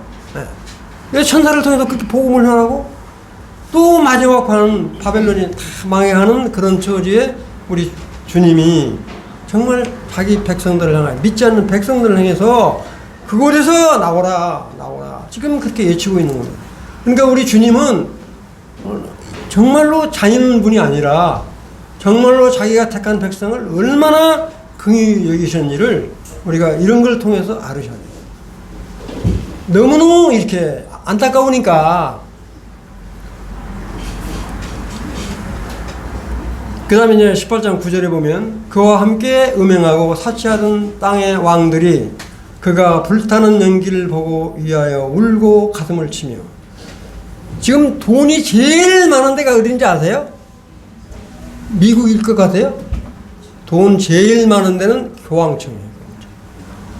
네. 천사를 통해서 그렇게 복음을 전하고 또 마지막 판은 바벨론이 다 망해가는 그런 처지에 우리 주님이 정말 자기 백성들을 향해 믿지 않는 백성들을 향해서 그곳에서 나오라 지금 그렇게 외치고 있는 거예요. 그러니까 우리 주님은 정말로 잔인한 분이 아니라 정말로 자기가 택한 백성을 얼마나 긍휼히 여기셨는지를 우리가 이런 걸 통해서 알으셔야 돼요. 너무너무 이렇게 안타까우니까 그 다음에 이제 18장 9절에 보면 그와 함께 음행하고 사치하던 땅의 왕들이 그가 불타는 연기를 보고 위하여 울고 가슴을 치며 지금 돈이 제일 많은 데가 어딘지 아세요? 미국일 것 같아요? 돈 제일 많은 데는 교황청이에요.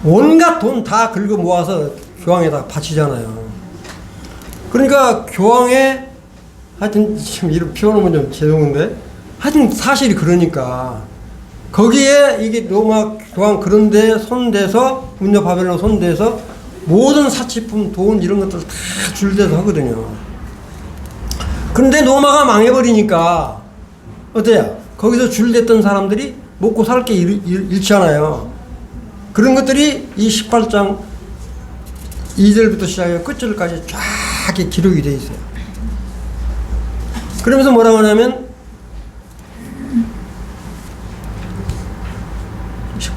온갖 돈 다 긁어 모아서 교황에다 바치잖아요. 그러니까 교황에 하여튼 참 이런 표현하면 좀 죄송한데 하여튼 사실이 그러니까 거기에 이게 로마 교황 그런데 손대서 음녀 바벨론 손대서 모든 사치품 돈 이런 것들 다 줄대서 하거든요. 그런데 로마가 망해버리니까 어때요? 거기서 줄댔던 사람들이 먹고 살 게 잃잖아요. 그런 것들이 이 18장 2절부터 시작해서 끝절까지 쫙 기록이 되어 있어요. 그러면서 뭐라고 하냐면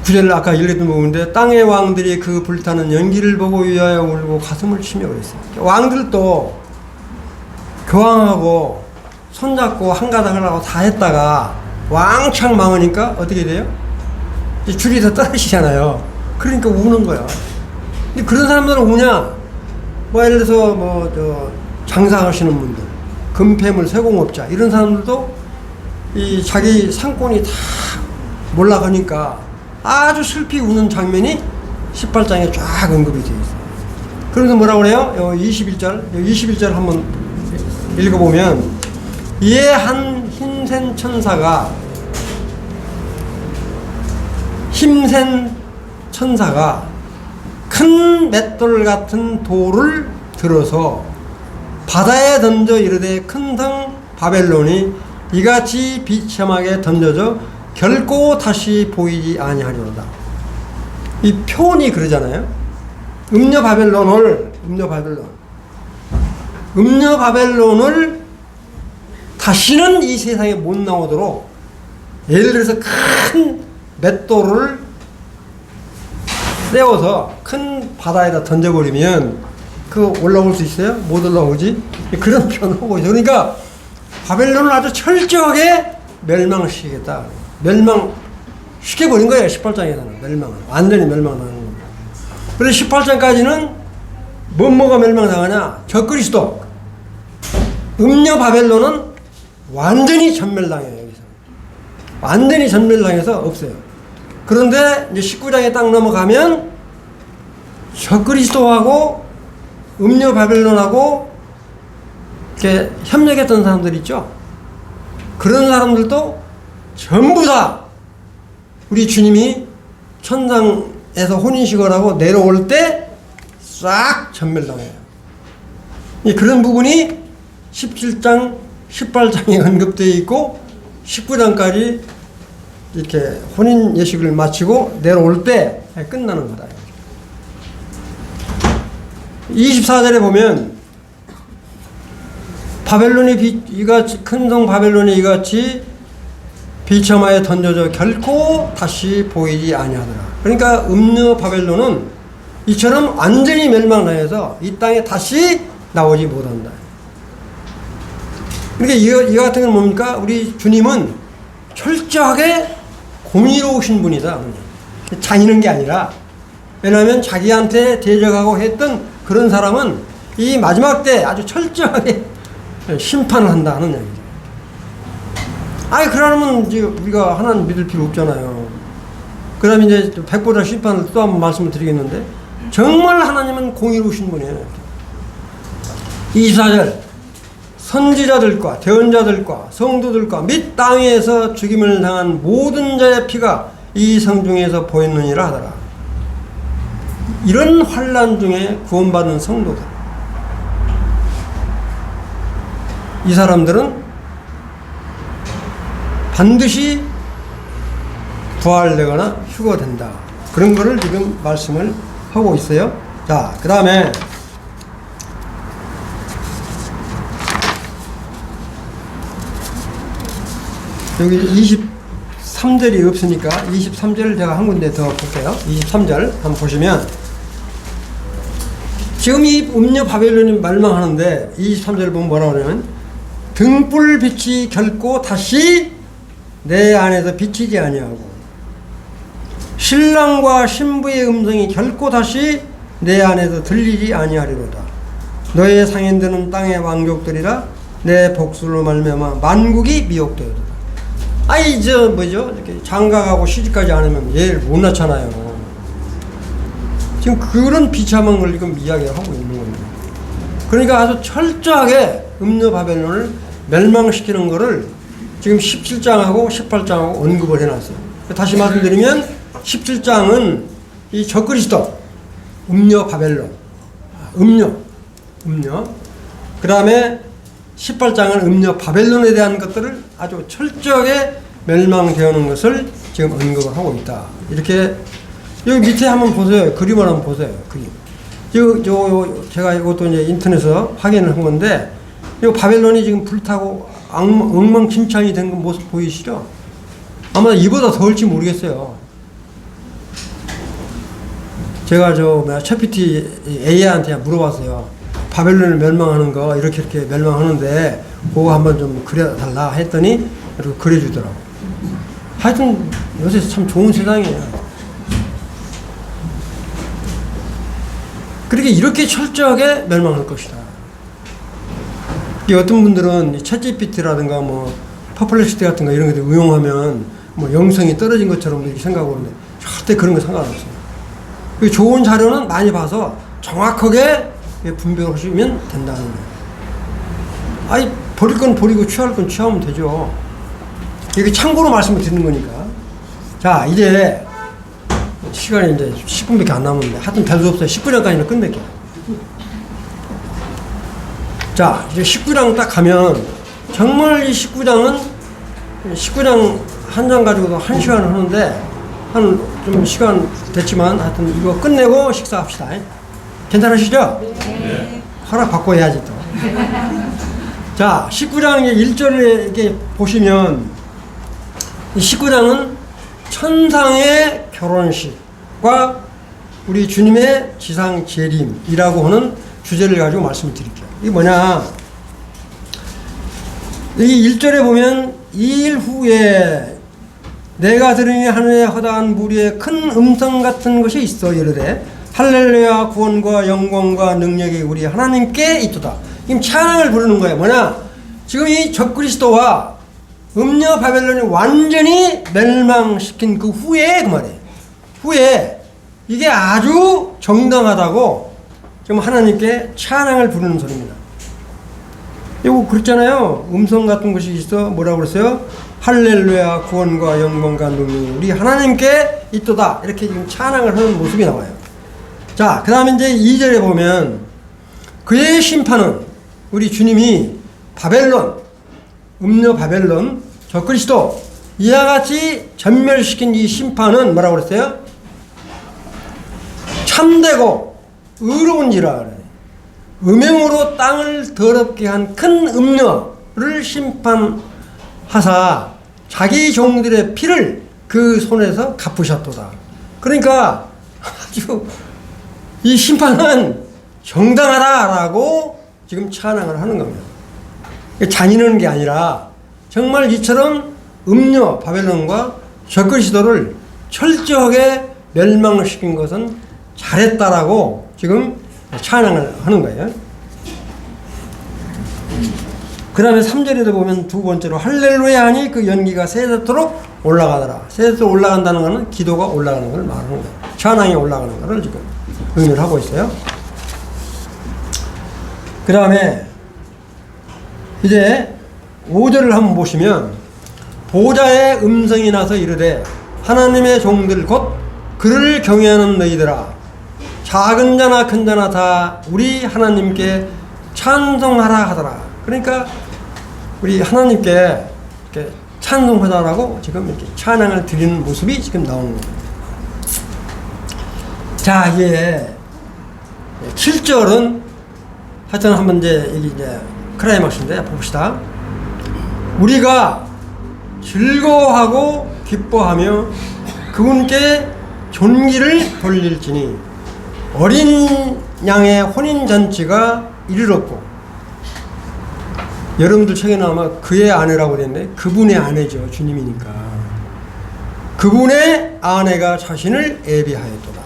9절을 아까 읽었던 부분인데 땅의 왕들이 그 불타는 연기를 보고 위하여 울고 가슴을 치며 그랬어요. 왕들도 교황하고 손잡고 한가닥을 하고 다 했다가 왕창 망하니까 어떻게 돼요? 줄이 더 떨어지잖아요. 그러니까 우는 거야. 근데 그런 사람들은 우냐? 뭐 예를 들어서 장사하시는 분들, 금폐물, 세공업자 이런 사람들도 이 자기 상권이 다 몰락하니까 아주 슬피 우는 장면이 18장에 쫙 언급이 되어 있어요. 그래서 뭐라고 그래요? 21절 한번 읽어보면 이에 한 힘센 천사가 큰 맷돌 같은 돌을 들어서 바다에 던져 이르되 큰 성 바벨론이 이같이 비참하게 던져져 결코 다시 보이지 아니하리로다. 이 표현이 그러잖아요. 음녀 바벨론을 다시는 이 세상에 못 나오도록 예를 들어서 큰 맷돌을 세워서 큰 바다에다 던져버리면 그 올라올 수 있어요? 못 올라오지? 그런 표현을 하고 있어요. 그러니까 바벨론을 아주 철저하게 멸망시키겠다. 멸망시켜버린 거예요. 18장에서는 멸망을. 완전히 멸망하는 거예요. 그래서 18장까지는 뭐가 멸망당하냐? 적그리스도. 음녀 바벨론은 완전히 전멸당해요. 여기서. 완전히 전멸당해서 없어요. 그런데 이제 19장에 딱 넘어가면 적그리스도하고 음녀 바벨론하고 이렇게 협력했던 사람들 있죠. 그런 사람들도 전부 다 우리 주님이 천상에서 혼인식을 하고 내려올 때 싹 전멸당해요. 그런 부분이 17장, 18장에 언급되어 있고 19장까지 이렇게 혼인 예식을 마치고 내려올 때 끝나는 거다. 24절에 보면 바벨론이 이같이 큰 성 바벨론이 이같이 비참하에 던져져 결코 다시 보이지 아니하더라. 그러니까 음녀 바벨론은 이처럼 완전히 멸망당해서 이 땅에 다시 나오지 못한다. 그러니까 이 같은 건 뭡니까? 우리 주님은 철저하게 공의로우신 분이다. 잔인한 게 아니라, 왜냐하면 자기한테 대적하고 했던 그런 사람은 이 마지막 때 아주 철저하게 심판을 한다는 얘기죠. 아니, 그러면 이제 우리가 하나님 믿을 필요 없잖아요. 그 다음에 이제 백보자 심판을 또 한번 말씀을 드리겠는데, 정말 하나님은 공의로우신 분이에요. 24절. 선지자들과 대언자들과 성도들과 및 땅에서 죽임을 당한 모든 자의 피가 이 성 중에서 보였느니라 하더라. 이런 환난 중에 구원받은 성도들, 이 사람들은 반드시 부활되거나 휴거된다. 그런 거를 지금 말씀을 하고 있어요. 자, 그 다음에 여기 23절이 없으니까 23절을 제가 한 군데 더 볼게요. 23절 한번 보시면, 지금 이 음녀 바벨론이 멸망하는데 23절 보면 뭐라고 그러냐면, 등불빛이 결코 다시 내 안에서 비치지 아니하고 신랑과 신부의 음성이 결코 다시 내 안에서 들리지 아니하리로다. 너의 상인들은 땅의 왕족들이라 내 복수로 말미암아 만국이 미혹되었다. 아이 뭐죠? 이렇게 장가가고 시집가지 않으면 얘를 못 낳잖아요. 지금 그런 비참한 걸 지금 이야기하고 있는 겁니다. 그러니까 아주 철저하게 음녀 바벨론을 멸망시키는 거를 지금 17장하고 18장하고 언급을 해놨어요. 다시 말씀드리면 17장은 이 적그리스도, 음녀 바벨론, 음녀. 그 다음에 18장은 음녀 바벨론에 대한 것들을 아주 철저하게 멸망되어오는 것을 지금 언급을 하고 있다. 이렇게 여기 밑에 한번 보세요. 그림을 한번 보세요. 그림. 제가 이것도 이제 인터넷에서 확인을 한 건데, 이 바벨론이 지금 불타고 엉망진창이 된 모습 보이시죠? 아마 이보다 더울지 모르겠어요. 제가 챗GPT AI한테 물어봤어요. 바벨론을 멸망하는 거 이렇게 멸망하는데 그거 한번 좀 그려달라 했더니 이렇게 그려주더라고. 하여튼 요새 참 좋은 세상이에요. 그렇게 이렇게 철저하게 멸망할 것이다. 어떤 분들은 챗GPT라든가 퍼플렉시티 같은 거 이런 것들 응용하면 영성이 떨어진 것처럼 이렇게 생각하고 있는데 절대 그런 거 상관없어요. 좋은 자료는 많이 봐서 정확하게 분별을 하시면 된다는 거예요. 아니, 버릴 건 버리고 취할 건 취하면 되죠. 이게 참고로 말씀을 드리는 거니까. 자, 이제 시간이 이제 10분밖에 안 남았는데 하여튼 별 수 없어요. 19장까지는 끝낼게요. 자, 이제 19장 딱 가면 정말 이 19장은 19장 한 장 가지고도 1시간을 하는데 좀 시간 됐지만 하여튼 이거 끝내고 식사합시다. 괜찮으시죠? 네. 허락 받고 해야지 또. 자, 19장 1절에 이렇게 보시면 이 19장은 천상의 결혼식과 우리 주님의 지상 재림이라고 하는 주제를 가지고 말씀을 드릴게요. 이게 뭐냐? 이 1절에 보면 이 일 후에 내가 들으니 하늘에 허다한 무리의 큰 음성 같은 것이 있어 이르되 할렐루야 구원과 영광과 능력이 우리 하나님께 있도다. 지금 찬양을 부르는 거예요. 뭐냐? 지금 이 적그리스도와 음녀 바벨론이 완전히 멸망시킨 그 후에 그 말이에요. 후에 이게 아주 정당하다고 지금 하나님께 찬양을 부르는 소리입니다. 이거 그렇잖아요. 음성 같은 것이 있어 뭐라고 그랬어요? 할렐루야 구원과 영광과 능력이 우리 하나님께 있도다. 이렇게 지금 찬양을 하는 모습이 나와요. 자, 그 다음에 이제 2절에 보면 그의 심판은 우리 주님이 바벨론, 음녀 바벨론, 적그리스도 이와 같이 전멸시킨 이 심판은 뭐라고 그랬어요? 참되고 의로운지라 그래요. 음행으로 땅을 더럽게 한 큰 음녀를 심판하사 자기 종들의 피를 그 손에서 갚으셨도다. 그러니까 아주 이 심판은 정당하다라고 지금 찬양을 하는 겁니다. 잔인한 게 아니라 정말 이처럼 음녀 바벨론과 적그리스도를 철저하게 멸망시킨 것은 잘했다라고 지금 찬양을 하는 거예요. 그 다음에 3절에도 보면 두 번째로 할렐루야 하니 그 연기가 세세토록 올라가더라. 세세토록 올라간다는 것은 기도가 올라가는 걸 말하는 거예요. 찬양이 올라가는 것을 지금 의미를 하고 있어요. 그 다음에 이제 5절을 한번 보시면 보좌의 음성이 나서 이르되 하나님의 종들 곧 그를 경외하는 너희들아 작은 자나 큰 자나 다 우리 하나님께 찬송하라 하더라. 그러니까 우리 하나님께 이렇게 찬송하다라고 지금 이렇게 찬양을 드리는 모습이 지금 나오는 거예요. 자, 이게 7절은 하여튼 한번 이제 여기 이제 클라이막스인데 봅시다. 우리가 즐거워하고 기뻐하며 그분께 존귀를 돌릴지니 어린 양의 혼인잔치가 이르렀고 여러분들 책에는 아마 그의 아내라고 그랬는데 그분의 아내죠. 주님이니까. 그분의 아내가 자신을 예비하였도다.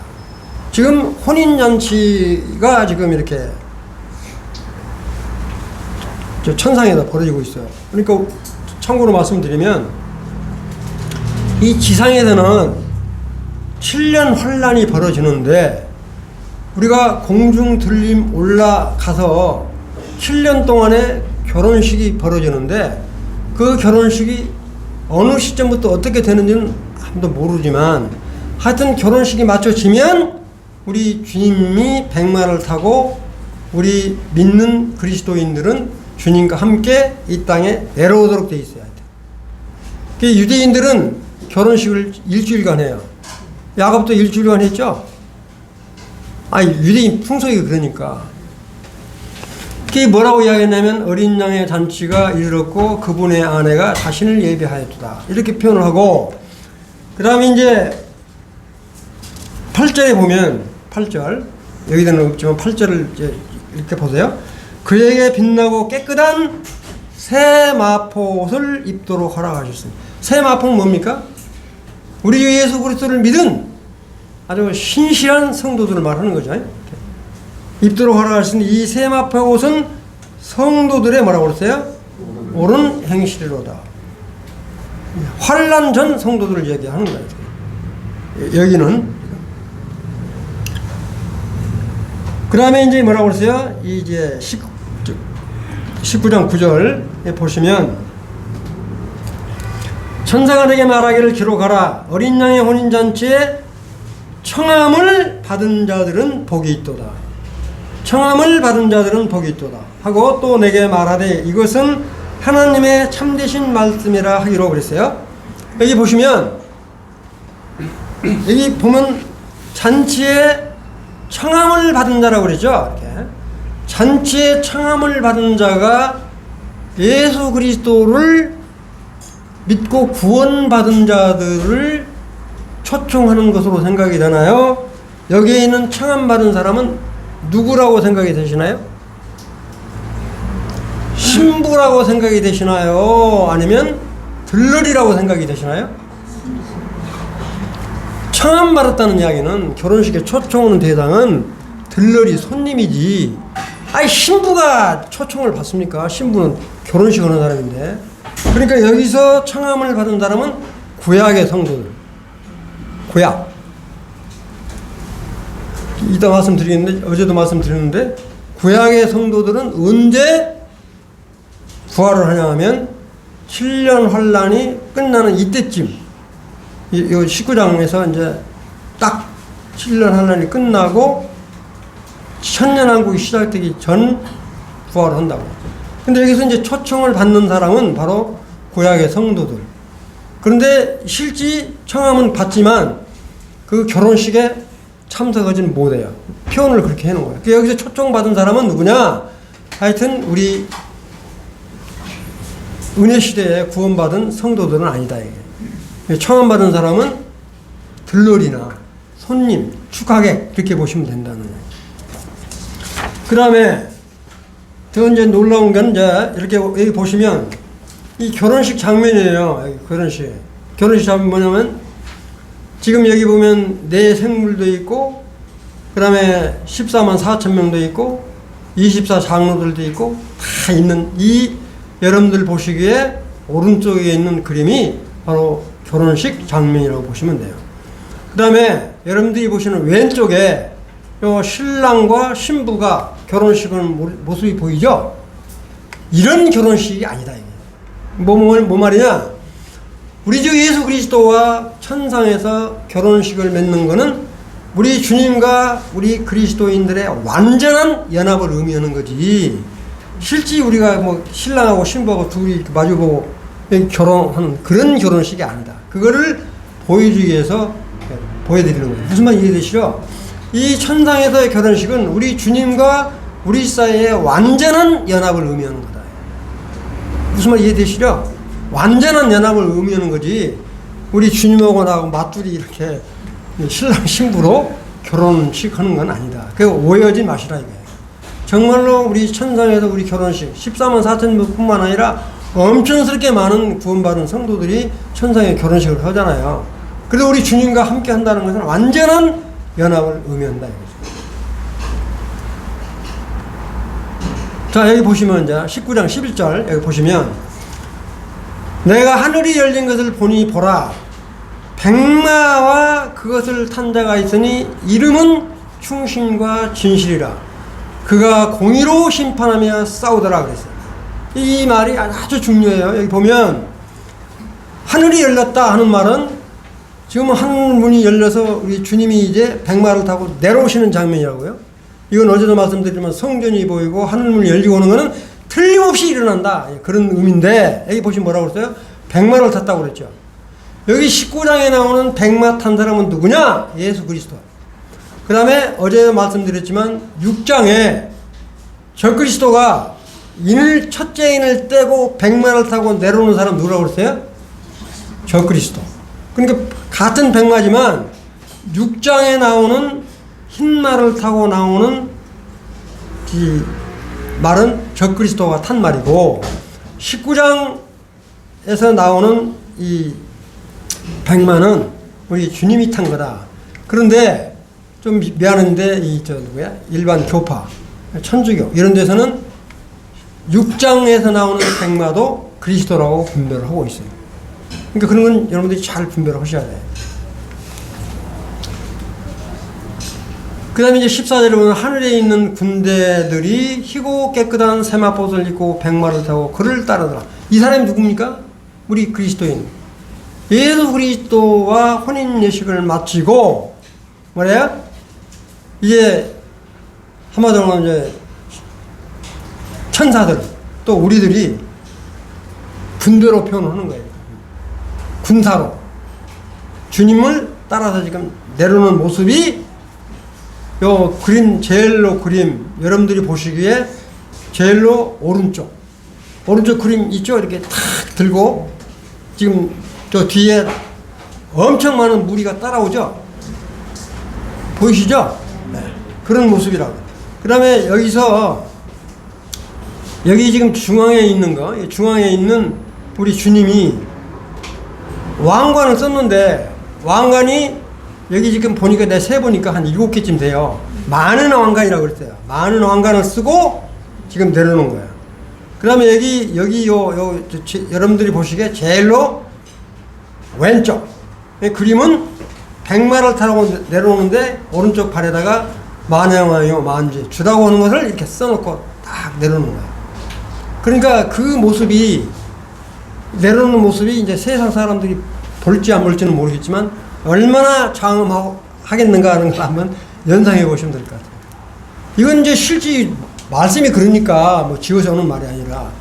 지금 혼인잔치가 지금 이렇게 저 천상에다 벌어지고 있어요. 그러니까 참고로 말씀드리면 이 지상에서는 7년 환란이 벌어지는데 우리가 공중 들림 올라가서 7년 동안에 결혼식이 벌어지는데 그 결혼식이 어느 시점부터 어떻게 되는지는 아무도 모르지만 하여튼 결혼식이 맞춰지면 우리 주님이 백마를 타고 우리 믿는 그리스도인들은 주님과 함께 이 땅에 내려오도록 돼 있어야 돼. 유대인들은 결혼식을 일주일간 해요. 야곱도 일주일간 했죠? 유대인 풍속이 그러니까. 그게 뭐라고 이야기했냐면 어린 양의 잔치가 이르렀고 그분의 아내가 자신을 예비하였다. 이렇게 표현을 하고 그 다음에 이제 8절에 보면 8절 여기서는 없지만 8절을 이제 이렇게 보세요. 그에게 빛나고 깨끗한 새 마포옷을 입도록 허락하셨습니다. 새 마포는 뭡니까? 우리 주 예수 그리스도를 믿은 아주 신실한 성도들을 말하는 거죠. 입도록 허락하신 이 새 마포옷은 성도들의 뭐라고 그랬어요? 옳은 행실이로다. 환난 전 성도들을 얘기하는 거예요. 여기는 그 다음에 이제 뭐라고 그랬어요? 이제 19장 9절에 보시면 천사가 내게 말하기를 기록하라. 어린 양의 혼인잔치에 청함을 받은 자들은 복이 있도다. 청함을 받은 자들은 복이 있도다 하고 또 내게 말하되 이것은 하나님의 참되신 말씀이라 하기로 그랬어요. 여기 보시면 여기 보면 잔치에 청함을 받은 자라고 그러죠. 이렇게. 잔치에 청함을 받은 자가 예수 그리스도를 믿고 구원받은 자들을 초청하는 것으로 생각이 되나요? 여기에 있는 청함받은 사람은 누구라고 생각이 되시나요? 신부라고 생각이 되시나요? 아니면 들러리라고 생각이 되시나요? 청함받았다는 이야기는 결혼식에 초청하는 대상은 들러리 손님이지. 아니 신부가 초청을 받습니까? 신부는 결혼식 하는 사람인데. 그러니까 여기서 청함을 받은 사람은 구약의 성도들. 구약. 이따 말씀드리는데, 어제도 말씀드렸는데, 구약의 성도들은 언제 부활을 하냐 하면 7년 환란이 끝나는 이때쯤, 이 19장에서 이제 딱 7년 환란이 끝나고 천년왕국이 시작되기 전 부활을 한다고. 근데 여기서 이제 초청을 받는 사람은 바로 구약의 성도들. 그런데 실제 청함은 받지만 그 결혼식에 참석하지는 못해요. 표현을 그렇게 해놓은 거예요. 그러니까 여기서 초청받은 사람은 누구냐? 하여튼 우리 은혜 시대에 구원받은 성도들은 아니다. 이게. 청함받은 사람은 들러리나 손님, 축하객 이렇게 보시면 된다는 거예요. 그 다음에 더 이제 놀라운 건 이제 이렇게 여기 보시면 이 결혼식 장면이에요. 여기 결혼식 장면 뭐냐면 지금 여기 보면 내 생물도 있고 그 다음에 14만 4천 명도 있고 24 장로들도 있고 다 있는 이 여러분들 보시기에 오른쪽에 있는 그림이 바로 결혼식 장면이라고 보시면 돼요. 그 다음에 여러분들이 보시는 왼쪽에 요 신랑과 신부가 결혼식하는 모습이 보이죠? 이런 결혼식이 아니다. 이게. 뭐 말이냐? 우리 주 예수 그리스도와 천상에서 결혼식을 맺는 것은 우리 주님과 우리 그리스도인들의 완전한 연합을 의미하는 거지. 실제 우리가 뭐 신랑하고 신부하고 둘이 이렇게 마주보고 결혼하는 그런 결혼식이 아니다. 그거를 보여주기 위해서 보여드리는 거예요. 무슨 말 이해되시죠? 이 천상에서의 결혼식은 우리 주님과 우리 사이의 완전한 연합을 의미하는 거다. 무슨 말 이해되시죠? 완전한 연합을 의미하는 거지. 우리 주님하고 나하고 맞둘이 이렇게 신랑 신부로 결혼식 하는 건 아니다. 그 오해하지 마시라 이게. 정말로 우리 천상에서 우리 결혼식 14만 4천 명뿐만 아니라 엄청스럽게 많은 구원받은 성도들이 천상에 결혼식을 하잖아요. 그래도 우리 주님과 함께 한다는 것은 완전한 연합을 의미한다 이거죠. 자 여기 보시면 이제 19장 11절 여기 보시면 내가 하늘이 열린 것을 보니 보라 백마와 그것을 탄 자가 있으니 이름은 충신과 진실이라 그가 공의로 심판하며 싸우더라 그랬어요. 이 말이 아주 중요해요. 여기 보면 하늘이 열렸다 하는 말은 지금 하늘문이 열려서 우리 주님이 이제 백마를 타고 내려오시는 장면이라고요. 이건 어제도 말씀드리지만 성전이 보이고 하늘문이 열리고 오는 것은 틀림없이 일어난다. 그런 의미인데 여기 보시면 뭐라고 그랬어요? 백마를 탔다고 그랬죠. 여기 19장에 나오는 백마 탄 사람은 누구냐? 예수 그리스도. 그 다음에 어제 말씀드렸지만 6장에 저 그리스도가 첫째 인을 떼고 백마를 타고 내려오는 사람 누구라고 그랬어요? 저 그리스도. 그러니까 같은 백마지만 6장에 나오는 흰말을 타고 나오는 이 말은 저 그리스도가 탄 말이고 19장에서 나오는 이 백마는 우리 주님이 탄 거다. 그런데 좀 미안한데 일반 교파, 천주교 이런 데서는 6장에서 나오는 백마도 그리스도라고 분별을 하고 있어요. 그러니까 그런 건 여러분들이 잘 분별을 하셔야 돼요. 그 다음에 이제 14절에 보면 하늘에 있는 군대들이 희고 깨끗한 세마포를 입고 백마를 타고 그를 따르더라. 이 사람이 누굽니까? 우리 그리스도인. 예수 그리스도와 혼인 예식을 마치고 뭐래요? 이제 한마디로 이제 천사들 또 우리들이 군대로 표현하는 거예요. 군사로 주님을 따라서 지금 내려오는 모습이 요 그림 제일로 그림 여러분들이 보시기에 제일로 오른쪽 그림 있죠? 이렇게 탁 들고 지금 저 뒤에 엄청 많은 무리가 따라오죠? 보이시죠? 네. 그런 모습이라고. 그 다음에 여기서 여기 지금 중앙에 있는 거, 중앙에 있는 우리 주님이 왕관을 썼는데 왕관이 여기 지금 보니까 내가 세보니까 한 7개쯤 돼요. 많은 왕관이라고 그랬어요. 많은 왕관을 쓰고 지금 내려놓은 거예요. 그 다음에 여기 여러분들이 보시기에 제일로 왼쪽 그림은 백마를 타고 내려오는데 오른쪽 발에다가 만양왕이요 만지 주라고 하는 것을 이렇게 써놓고 딱 내려놓는 거예요. 그러니까 그 모습이 내려놓는 모습이 이제 세상 사람들이 볼지 안 볼지는 모르겠지만 얼마나 장엄하겠는가 하는 걸 한번 연상해 보시면 될 것 같아요. 이건 이제 실제 말씀이 그러니까 뭐 지어서 오는 말이 아니라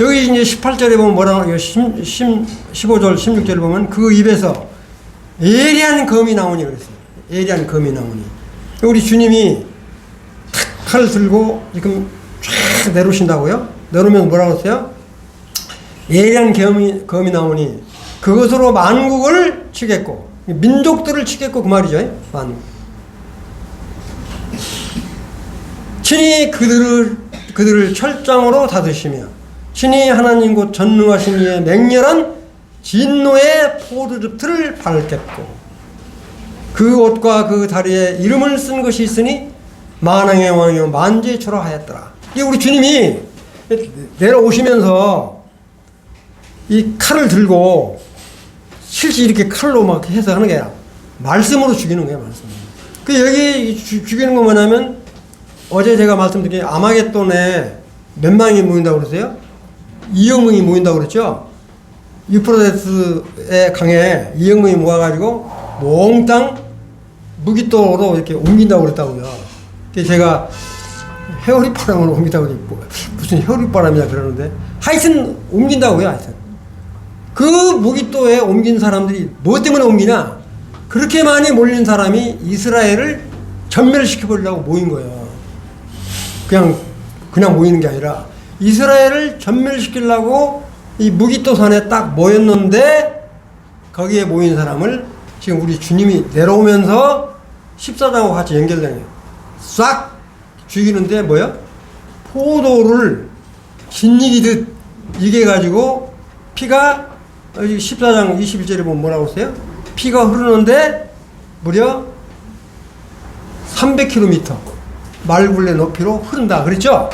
여기 이제 18절에 보면 뭐라고 15절 16절에 보면 그 입에서 예리한 검이 나오니 그랬어요. 예리한 검이 나오니 우리 주님이 탁 칼을 들고 지금 쫙 내려오신다고요? 내려오면 뭐라고 했어요? 예리한 검이 나오니 그것으로 만국을 치겠고 민족들을 치겠고 그 말이죠. 만국. 친히 그들을 철장으로 닫으시며 친히 하나님 곧 전능하신 이의 맹렬한 진노의 포도즙틀을 밟겠고 그 옷과 그 다리에 이름을 쓴 것이 있으니 만왕의 왕이요 만주의 초라 하였더라. 이게 우리 주님이 내려오시면서 이 칼을 들고 실제 이렇게 칼로 막 해서 하는 게 아니라 말씀으로 죽이는 거예요. 말씀으로. 그 여기 죽이는 거 뭐냐면 어제 제가 말씀드린 아마겟돈에 몇 명이 모인다고 그랬어요? 2억 명이 모인다고 그랬죠? 유프라테스의 강에 2억 명이 모아가지고 몽땅 무기토로 이렇게 옮긴다고 그랬다고요. 그래서 제가 회오리바람으로 옮긴다고 무슨 회오리바람이냐 그러는데 하여튼 옮긴다고요. 하여튼 그 무기토에 옮긴 사람들이 뭐 때문에 옮기냐? 그렇게 많이 몰린 사람이 이스라엘을 전멸시켜버리려고 모인 거예요. 그냥 모이는 게 아니라 이스라엘을 전멸시키려고 이 무기토산에 딱 모였는데 거기에 모인 사람을 지금 우리 주님이 내려오면서 14장하고 같이 연결되네요. 싹 죽이는데 뭐야? 포도를 진이기듯 이겨가지고 피가 14장 21절에 보면 뭐라고 했어요? 피가 흐르는데 무려 300km 말굴레 높이로 흐른다 그랬죠?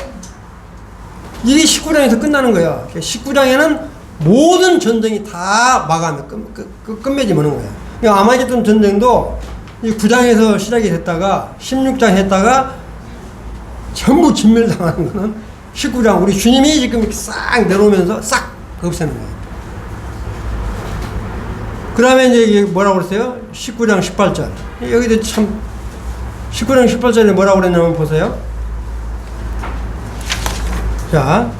이게 19장에서 끝나는 거예요. 19장에는 모든 전쟁이 다 마감해 끝맺음하는 거예요. 아마겟돈 전쟁도 9장에서 시작이 됐다가 16장 했다가 전부 진멸당하는 거는 19장 우리 주님이 지금 싹 내려오면서 싹 없애는 거예요. 그 다음에 이제 뭐라고 그랬어요? 19장 18절 여기도 참 19장 18절에 뭐라고 그랬냐면 보세요. 자,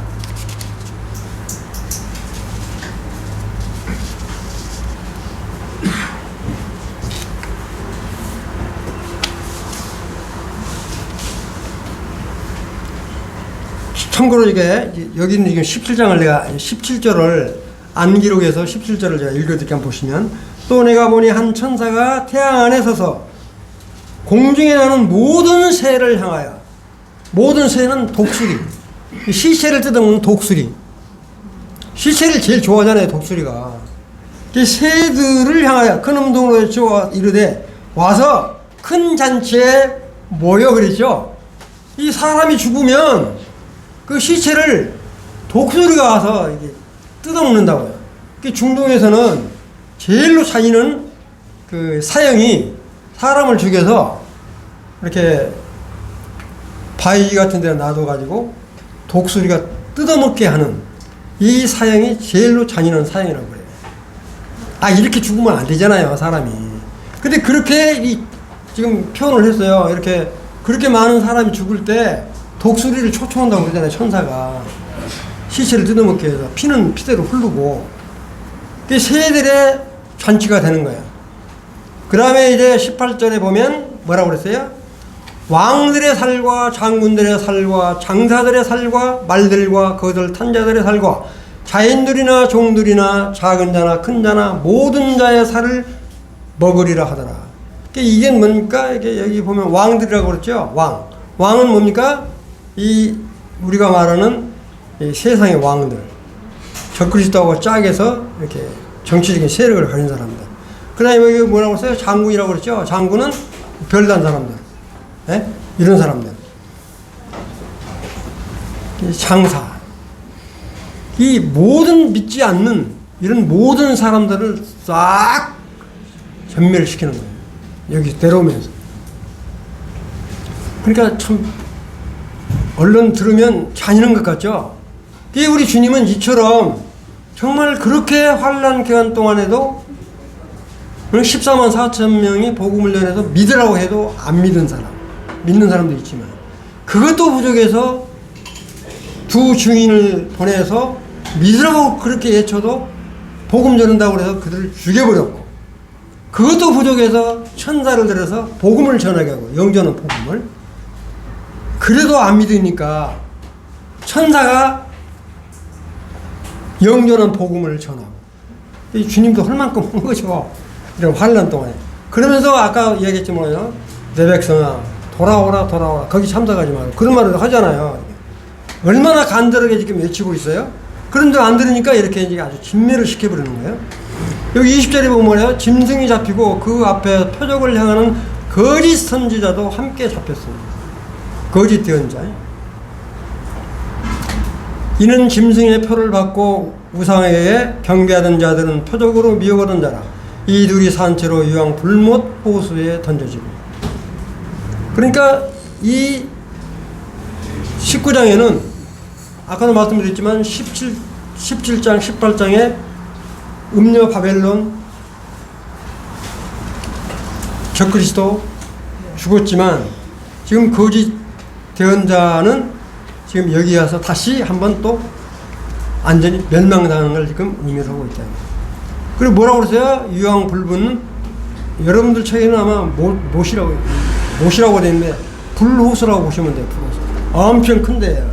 참고로 이게 여기는 지금 17장을 내가 17절을 안 기록해서 17절을 제가 읽어드릴게요. 보시면 또 내가 보니 한 천사가 태양 안에 서서 공중에 나는 모든 새를 향하여 모든 새는 독수리 시체를 뜯어먹는 독수리 시체를 제일 좋아하잖아요. 독수리가 이 새들을 향하여 큰 음성으로 외쳐 이르되 와서 큰 잔치에 모여 그랬죠. 이 사람이 죽으면 그 시체를 독수리가 와서 이게 뜯어먹는다고요. 중동에서는 제일로 잔인한 그 사형이 사람을 죽여서 이렇게 바위 같은 데 놔둬가지고 독수리가 뜯어먹게 하는 이 사형이 제일로 잔인한 사형이라고 그래요. 이렇게 죽으면 안 되잖아요, 사람이. 근데 그렇게 지금 표현을 했어요. 이렇게 그렇게 많은 사람이 죽을 때 독수리를 초청한다고 그러잖아요, 천사가. 시체를 뜯어먹게 해서 피는 피대로 흐르고 그게 새들의 잔치가 되는 거예요. 그 다음에 이제 18절에 보면 뭐라고 그랬어요? 왕들의 살과 장군들의 살과 장사들의 살과 말들과 그들 탄 자들의 살과 자인들이나 종들이나 작은 자나 큰 자나 모든 자의 살을 먹으리라 하더라. 이게 뭡니까? 이게 여기 보면 왕들이라고 그랬죠? 왕. 왕은 뭡니까? 이 우리가 말하는 이 세상의 왕들. 적그리스도하고 짝에서 이렇게 정치적인 세력을 가진 사람들. 그 다음에 여기 뭐라고 했어요? 장군이라고 그랬죠? 장군은 별난 사람들. 예? 이런 사람들. 이 장사. 이 모든 믿지 않는 이런 모든 사람들을 싹 전멸시키는 거예요. 여기 내려오면서. 그러니까 참 얼른 들으면 잔인한 것 같죠? 이 우리 주님은 이처럼 정말 그렇게 환난 기간 동안에도 14만 4천 명이 복음을 전해서 믿으라고 해도 안 믿은 사람, 믿는 사람도 있지만 그것도 부족해서 두 증인을 보내서 믿으라고 그렇게 외쳐도 복음 전한다고 해서 그들을 죽여버렸고, 그것도 부족해서 천사를 들여서 복음을 전하게 하고, 영전한 복음을. 그래도 안 믿으니까 천사가 영전한 복음을 전하고, 이 주님도 할 만큼 한 거죠. 이런 환난 동안에. 그러면서 아까 이야기했지만요, 내 백성아 돌아오라 돌아오라, 거기 참석하지 말고, 그런 말을 하잖아요. 얼마나 간절하게 지금 외치고 있어요. 그런데 안 들으니까 이렇게 이제 아주 진멸을 시켜버리는 거예요. 여기 20절에 보면요, 짐승이 잡히고 그 앞에 표적을 향하는 거짓 선지자도 함께 잡혔습니다. 거짓 대언자. 이는 짐승의 표를 받고 우상에게 경배하던 자들은 표적으로 미혹하던 자라. 이 둘이 산채로 유황 불못 호수에 던져지고. 그러니까 이 19장에는 아까도 말씀드렸지만 17장, 18장에 음녀 바벨론, 적그리스도 죽었지만 지금 거짓 대언자는 지금 여기 와서 다시 한번 또 완전히 멸망당하는 걸 지금 의미를 하고 있다. 그리고 뭐라고 그러세요? 유황 불분, 여러분들 책에는 아마 못이라고 되어 있는데 불호수라고 보시면 돼요. 불호수. 엄청 큰데요.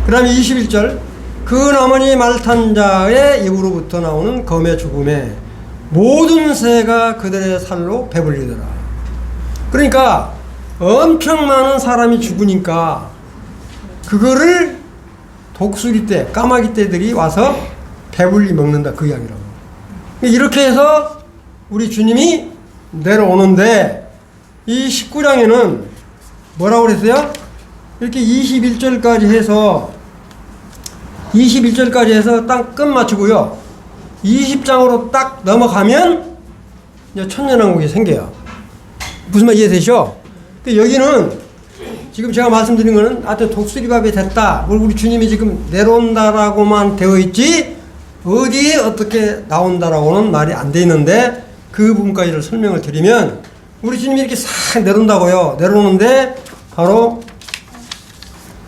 그 다음에 21절, 그 나머지 말탄 자의 입으로부터 나오는 검의 죽음에 모든 새가 그들의 살로 배불리더라. 그러니까 엄청 많은 사람이 죽으니까 그거를 독수리 떼, 까마귀 떼들이 와서 배불리 먹는다, 그 이야기라고. 이렇게 해서 우리 주님이 내려오는데, 이 19장에는 뭐라고 그랬어요? 이렇게 21절까지 해서 딱 끝 맞추고요, 20장으로 딱 넘어가면 이제 천년왕국이 생겨요. 무슨 말 이해되시죠? 여기는 지금 제가 말씀드린 거는 하여튼 독수리밥이 됐다, 우리 주님이 지금 내려온다라고만 되어 있지 어디에 어떻게 나온다라고는 말이 안 돼 있는데, 그 부분까지를 설명을 드리면 우리 주님이 이렇게 싹 내려온다고요. 내려오는데 바로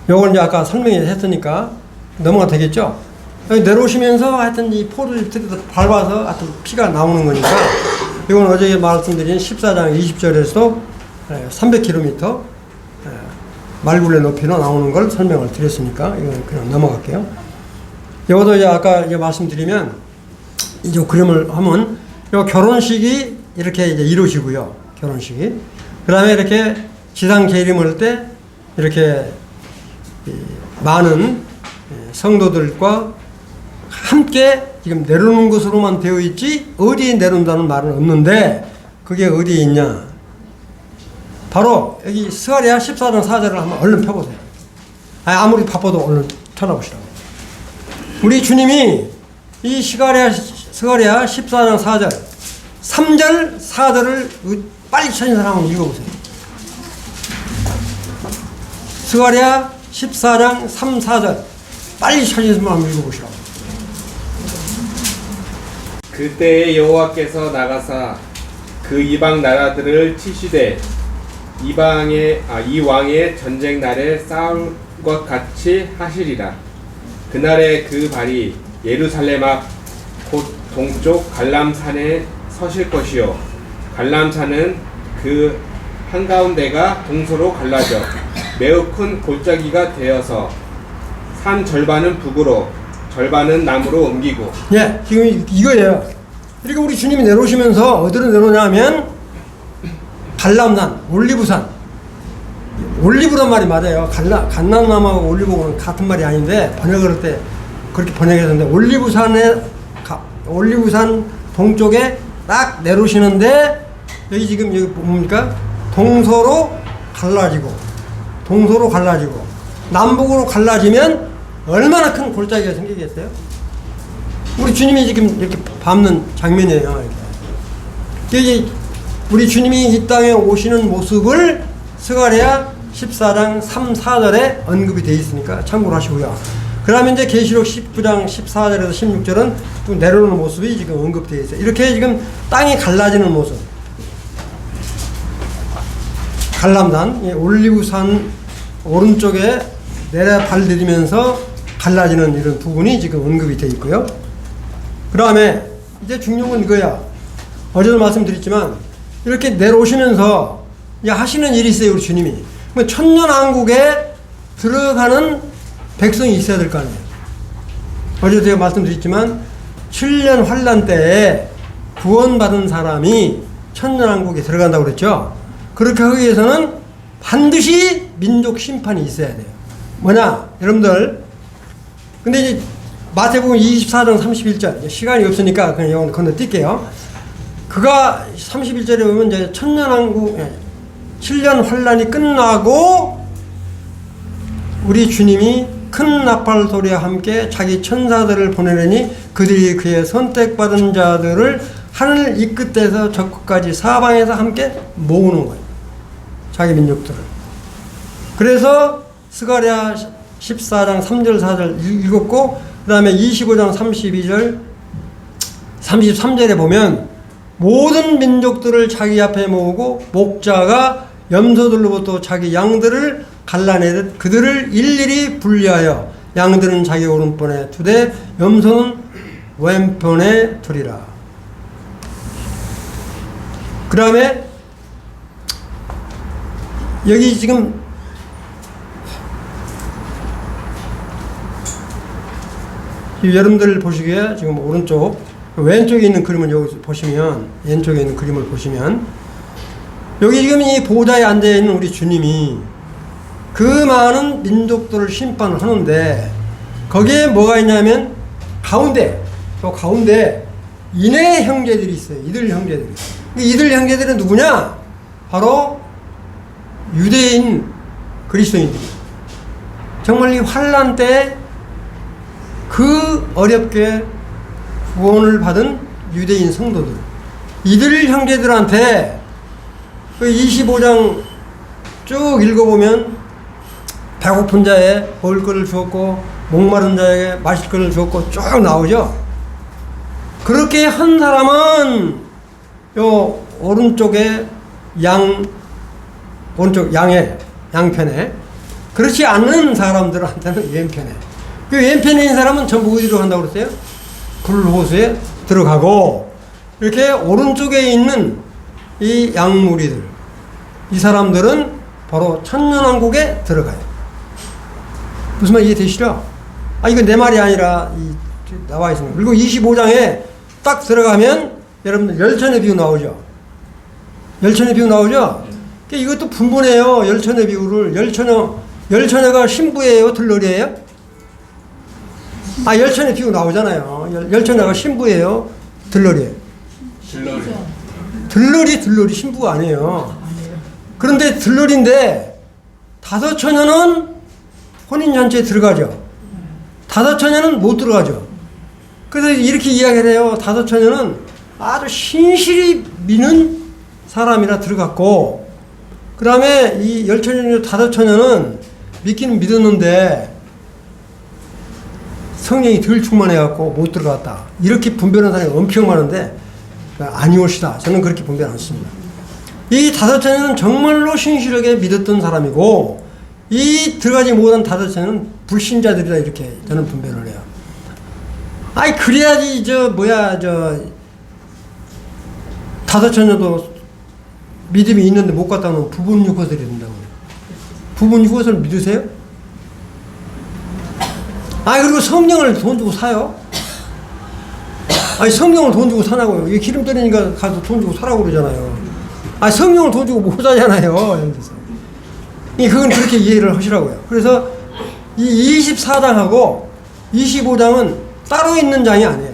요걸 이제 아까 설명했으니까 넘어가 되겠죠? 여기 내려오시면서 하여튼 이 포를 밟아서 하여튼 피가 나오는 거니까, 이건 어제 말씀드린 14장 20절에서 300km 말굴레 높이로 나오는 걸 설명을 드렸으니까 이건 그냥 넘어갈게요. 이것도 이제 아까 이제 말씀드리면, 이제 그림을 하면 요 결혼식이 이렇게 이제 이루어지고요. 결혼식이. 그 다음에 이렇게 지상 재림할 때 이렇게 많은 성도들과 함께 지금 내려오는 것으로만 되어 있지 어디에 내려온다는 말은 없는데, 그게 어디에 있냐? 바로 여기 스가랴 14장 4절을 한번 얼른 펴보세요. 아무리 바빠도 얼른 쳐다보시라고. 우리 주님이 이 스가랴 14장 4절 3절 4절을 빨리 찾은 사람 한번 읽어보세요. 스가랴 14장 3, 4절 빨리 찾은 사람 한번 읽어보시라고. 그때에 여호와께서 나가사 그 이방 나라들을 치시되 이 왕의 전쟁 날에 싸울 것 같이 하시리라. 그날에 그 발이 예루살렘 앞 곧 동쪽 갈람산에 서실 것이요, 갈람산은 그 한가운데가 동서로 갈라져 매우 큰 골짜기가 되어서 산 절반은 북으로 절반은 남으로 옮기고. 예, 지금 이거예요. 그러니까 우리 주님이 내려오시면서 어디로 내려오냐면 갈람산, 올리브산. 올리브란 말이 맞아요. 갓난나무하고 올리브는 같은 말이 아닌데 번역을 할 때 그렇게 번역했는데 올리브산 동쪽에 딱 내려오시는데 여기 지금 여기 뭡니까? 동서로 갈라지고 남북으로 갈라지면 얼마나 큰 골짜기가 생기겠어요? 우리 주님이 지금 이렇게 밟는 장면이에요. 이렇게 우리 주님이 이 땅에 오시는 모습을 스가랴 14장 3, 4절에 언급이 되어 있으니까 참고로 하시고요. 그 다음에 이제 계시록 19장 14절에서 16절은 또 내려오는 모습이 지금 언급되어 있어요. 이렇게 지금 땅이 갈라지는 모습. 갈람산, 올리브산 오른쪽에 내려 발들이면서 갈라지는 이런 부분이 지금 언급이 되어 있고요. 그 다음에 이제 중요한 건 이거야. 어제도 말씀드렸지만 이렇게 내려오시면서 하시는 일이 있어요. 우리 주님이. 천년왕국에 들어가는 백성이 있어야 될 거 아니에요. 어제도 제가 말씀드렸지만 7년 환란 때에 구원받은 사람이 천년왕국에 들어간다고 그랬죠. 그렇게 하기 위해서는 반드시 민족 심판이 있어야 돼요. 뭐냐 여러분들, 근데 이제 마태복음 24장 31절 시간이 없으니까 그냥 이건 건너뛸게요. 그가 31절에 보면 이제 천년왕국 7년 환란이 끝나고 우리 주님이 큰 나팔 소리와 함께 자기 천사들을 보내려니 그들이 그의 선택받은 자들을 하늘 이 끝에서 저 끝까지 사방에서 함께 모으는 거예요. 자기 민족들을. 그래서 스가랴 14장 3절 4절 읽었고 그 다음에 25장 32절 33절에 보면 모든 민족들을 자기 앞에 모으고 목자가 염소들로부터 자기 양들을 갈라내듯 그들을 일일이 분리하여 양들은 자기 오른편에 두되 염소는 왼편에 두리라. 그 다음에 여기 지금 여러분들 보시기에 지금 오른쪽 왼쪽에 있는 그림을 여기 보시면 왼쪽에 있는 그림을 보시면 여기 지금 이 보좌에 앉아있는 우리 주님이 그 많은 민족들을 심판을 하는데 거기에 뭐가 있냐면 가운데 이네 형제들이 있어요. 이들 형제들이. 이들 형제들은 누구냐? 바로 유대인 그리스도인들. 정말 이 환란 때 그 어렵게 구원을 받은 유대인 성도들. 이들 형제들한테 그 25장 쭉 읽어보면 배고픈 자에 먹을 것을 주었고 목마른 자에게 마실 것을 주었고 쭉 나오죠. 그렇게 한 사람은 요 오른쪽에 오른쪽 양편에, 그렇지 않는 사람들한테는 왼편에. 그 왼편에 있는 사람은 전부 어디로 간다고 그랬어요? 불호수에 들어가고, 이렇게 오른쪽에 있는 이 양무리들, 이 사람들은 바로 천년왕국에 들어가요. 무슨 말 이해되시죠? 이건 내 말이 아니라 나와 있습니다. 그리고 25장에 딱 들어가면 여러분들 열천의 비유 나오죠? 열천의 비유 나오죠? 이것도 분분해요. 열천의 비유를. 열처녀가 신부예요? 들러리예요? 열천의 비유 나오잖아요. 열처녀가 신부예요? 들러리예요? 들러리 신부가 아니에요. 그런데 들러리인데 다섯 처녀는 혼인잔치에 들어가죠. 다섯 처녀는 못 들어가죠. 그래서 이렇게 이야기를 해요. 다섯 처녀는 아주 신실히 미는 사람이라 들어갔고, 그 다음에 이 열처녀 다섯 처녀는 믿기는 믿었는데 성령이 덜 충만해갖고 못 들어갔다. 이렇게 분별하는 사람이 엄청 많은데 아니올시다. 저는 그렇게 분별 않습니다. 이 다섯 처녀는 정말로 신실하게 믿었던 사람이고, 이 들어가지 못한 다섯 처녀는 불신자들이다. 이렇게 저는 분별을 해요. 그래야지 다섯 처녀도 믿음이 있는데 못 갔다 오면 부분 유고설이 된다고. 부분 유고설 믿으세요? 그리고 성령을 돈 주고 사요? 성령을 돈 주고 사냐고요. 이게 기름 떨리니까 가서 돈 주고 사라고 그러잖아요. 아, 성령을 돈 주고 못 사잖아요. 예를 들어서. 그건 그렇게 이해를 하시라고요. 그래서 이 24장하고 25장은 따로 있는 장이 아니에요.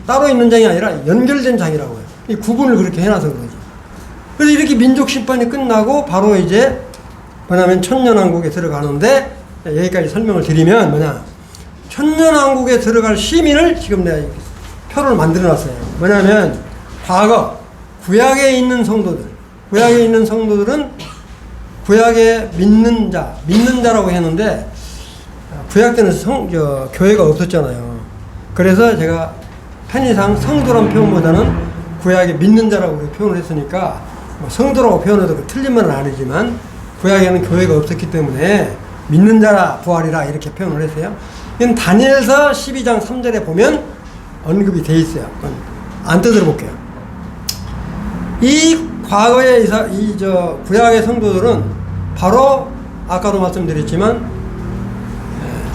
따로 있는 장이 아니라 연결된 장이라고요. 이 구분을 그렇게 해놔서 그런 거죠. 그래서 이렇게 민족 심판이 끝나고 바로 이제 뭐냐면 천년왕국에 들어가는데, 여기까지 설명을 드리면 뭐냐, 천년왕국에 들어갈 시민을 지금 내가 표를 만들어 놨어요. 뭐냐면 과거 구약에 있는 성도들은 구약에 믿는 자라고 했는데, 구약 때는 교회가 없었잖아요. 그래서 제가 편의상 성도란 표현보다는 구약에 믿는 자라고 표현을 했으니까, 성도라고 표현해도 틀린 말은 아니지만 구약에는 교회가 없었기 때문에 믿는 자라 부활이라 이렇게 표현을 했어요. 이건 다니엘서 12장 3절에 보면 언급이 돼 있어요. 안 뜯어 볼게요. 이 과거의 구약의 성도들은 바로 아까도 말씀드렸지만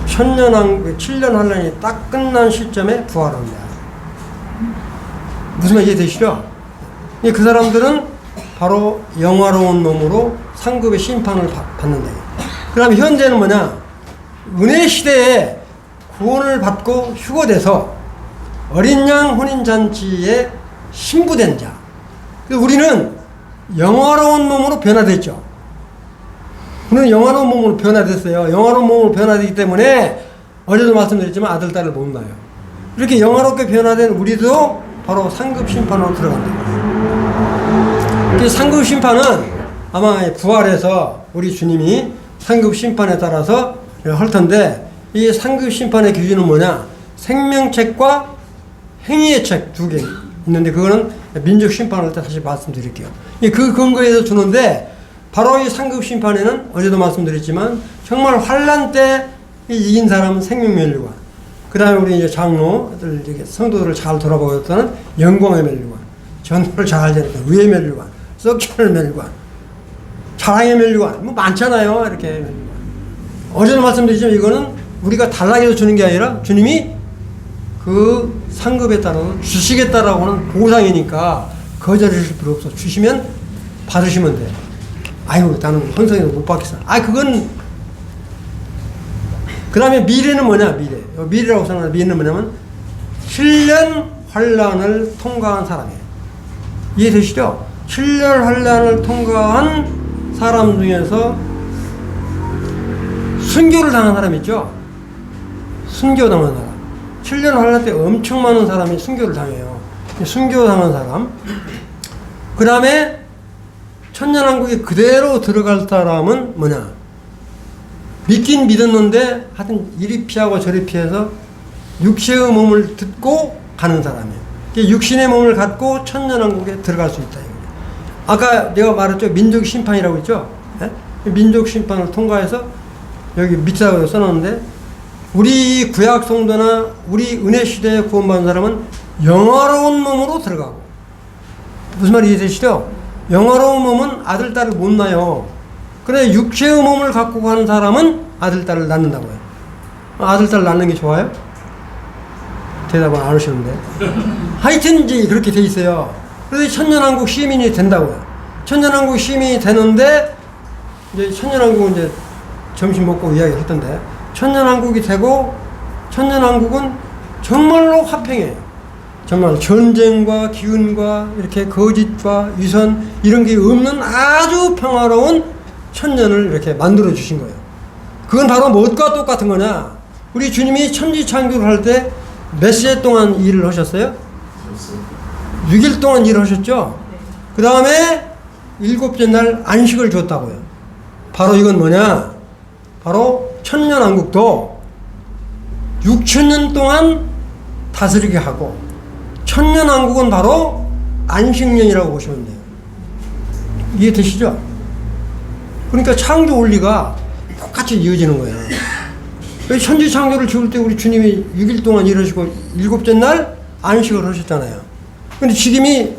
천년왕국 7년 환란이 딱 끝난 시점에 부활합니다. 무슨 말 이해되시죠? 그 사람들은 바로 영화로운 몸으로 상급의 심판을 받는다. 그럼 현재는 뭐냐? 은혜 시대에 구원을 받고 휴거돼서 어린 양 혼인잔치에 신부된 자. 우리는 영화로운 몸으로 변화됐죠. 우리는 영화로운 몸으로 변화됐어요. 영화로운 몸으로 변화되기 때문에 어제도 말씀드렸지만 아들, 딸을 못 낳아요. 이렇게 영화롭게 변화된 우리도 바로 상급 심판으로 들어간다. 상급 심판은 아마 부활해서 우리 주님이 상급 심판에 따라서 할 텐데, 이 상급 심판의 기준은 뭐냐? 생명책과 행위의 책 두 개 있는데, 그거는 민족 심판할 때 다시 말씀드릴게요. 그 근거에서 주는데, 바로 이 상급 심판에는 어제도 말씀드렸지만 정말 환란 때 이긴 사람은 생명면류관, 그 다음에 우리 이제 장로들, 성도들을 잘 돌아보고 있다는 영광의 면류관, 전도를 잘 되니까 의의 면류관, 썩지않을 면류관, 자랑의 면류관, 뭐 많잖아요. 이렇게 면류관. 어제도 말씀드렸지만 이거는 우리가 달라고 주는 게 아니라 주님이 그 상급에 따라서 주시겠다라고 하는 보상이니까 거절하실 필요 없어. 주시면 받으시면 돼요. 아이고, 나는 헌성에서 못 받겠어. 그건, 그 다음에 미래는 뭐냐, 미래라고 생각하는 미래는 뭐냐면, 7년 환란을 통과한 사람이에요. 이해되시죠? 7년 환란을 통과한 사람 중에서 순교를 당한 사람 있죠? 순교 당한 사람. 7년 환란 때 엄청 많은 사람이 순교를 당해요. 순교 당한 사람. 그 다음에 천년왕국에 그대로 들어갈 사람은 뭐냐? 믿긴 믿었는데 하여튼 이리 피하고 저리 피해서 육체의 몸을 듣고 가는 사람이에요. 육신의 몸을 갖고 천년왕국에 들어갈 수 있다. 아까 내가 말했죠. 민족 심판이라고 했죠. 네? 민족 심판을 통과해서 여기 밑에다가 써놨는데, 우리 구약 성도나 우리 은혜 시대에 구원받은 사람은 영화로운 몸으로 들어가고, 무슨 말이 이해되시죠? 영화로운 몸은 아들, 딸을 못 낳아요. 그래, 육체의 몸을 갖고 가는 사람은 아들, 딸을 낳는다고요. 아들, 딸 낳는 게 좋아요? 대답을 안 하시는데. 하여튼 이제 그렇게 돼 있어요. 그래서 천년왕국 시민이 된다고요. 천년왕국 시민이 되는데, 이제 천년왕국은 이제 점심 먹고 이야기를 했던데, 천년왕국이 되고, 천년왕국은 정말로 화평해요. 정말 전쟁과 기운과 이렇게 거짓과 위선 이런 게 없는 아주 평화로운 천년을 이렇게 만들어 주신 거예요. 그건 바로 무엇과 똑같은 거냐? 우리 주님이 천지창조를 할 때 몇 세 동안 일을 하셨어요? 6일 동안 일을 하셨죠? 그 다음에 7째 날 안식을 줬다고요. 바로 이건 뭐냐? 바로 천년왕국도 6천년 동안 다스리게 하고, 천년왕국은 바로 안식년이라고 보시면 돼요. 이해되시죠? 그러니까 창조 원리가 똑같이 이어지는 거예요. 천지 창조를 지을 때 우리 주님이 6일 동안 일하시고 7째 날 안식을 하셨잖아요. 근데 지금이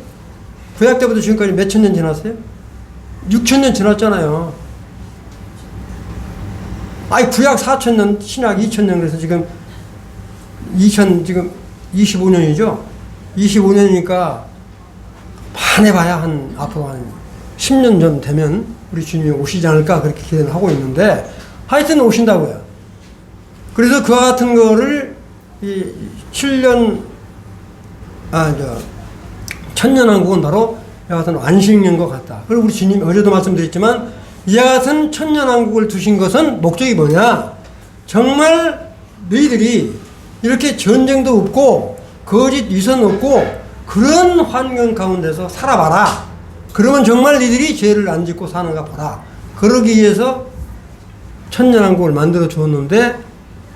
구약 때부터 지금까지 몇 천 년 지났어요? 6천 년 지났잖아요. 구약 4천 년, 신약 2천 년, 그래서 지금 지금 25년이죠? 25년이니까 반 해봐야 앞으로 한 10년 전 되면 우리 주님이 오시지 않을까 그렇게 기대를 하고 있는데 하여튼 오신다고요. 그래서 그와 같은 거를 이 7년 천년왕국은 바로 이와 같은 안식년과 같다. 그리고 우리 주님이 어제도 말씀드렸지만 이와 같은 천년왕국을 두신 것은 목적이 뭐냐? 정말 너희들이 이렇게 전쟁도 없고 거짓 위선 없고 그런 환경 가운데서 살아봐라. 그러면 정말 너희들이 죄를 안 짓고 사는가 보라. 그러기 위해서 천년왕국을 만들어 주었는데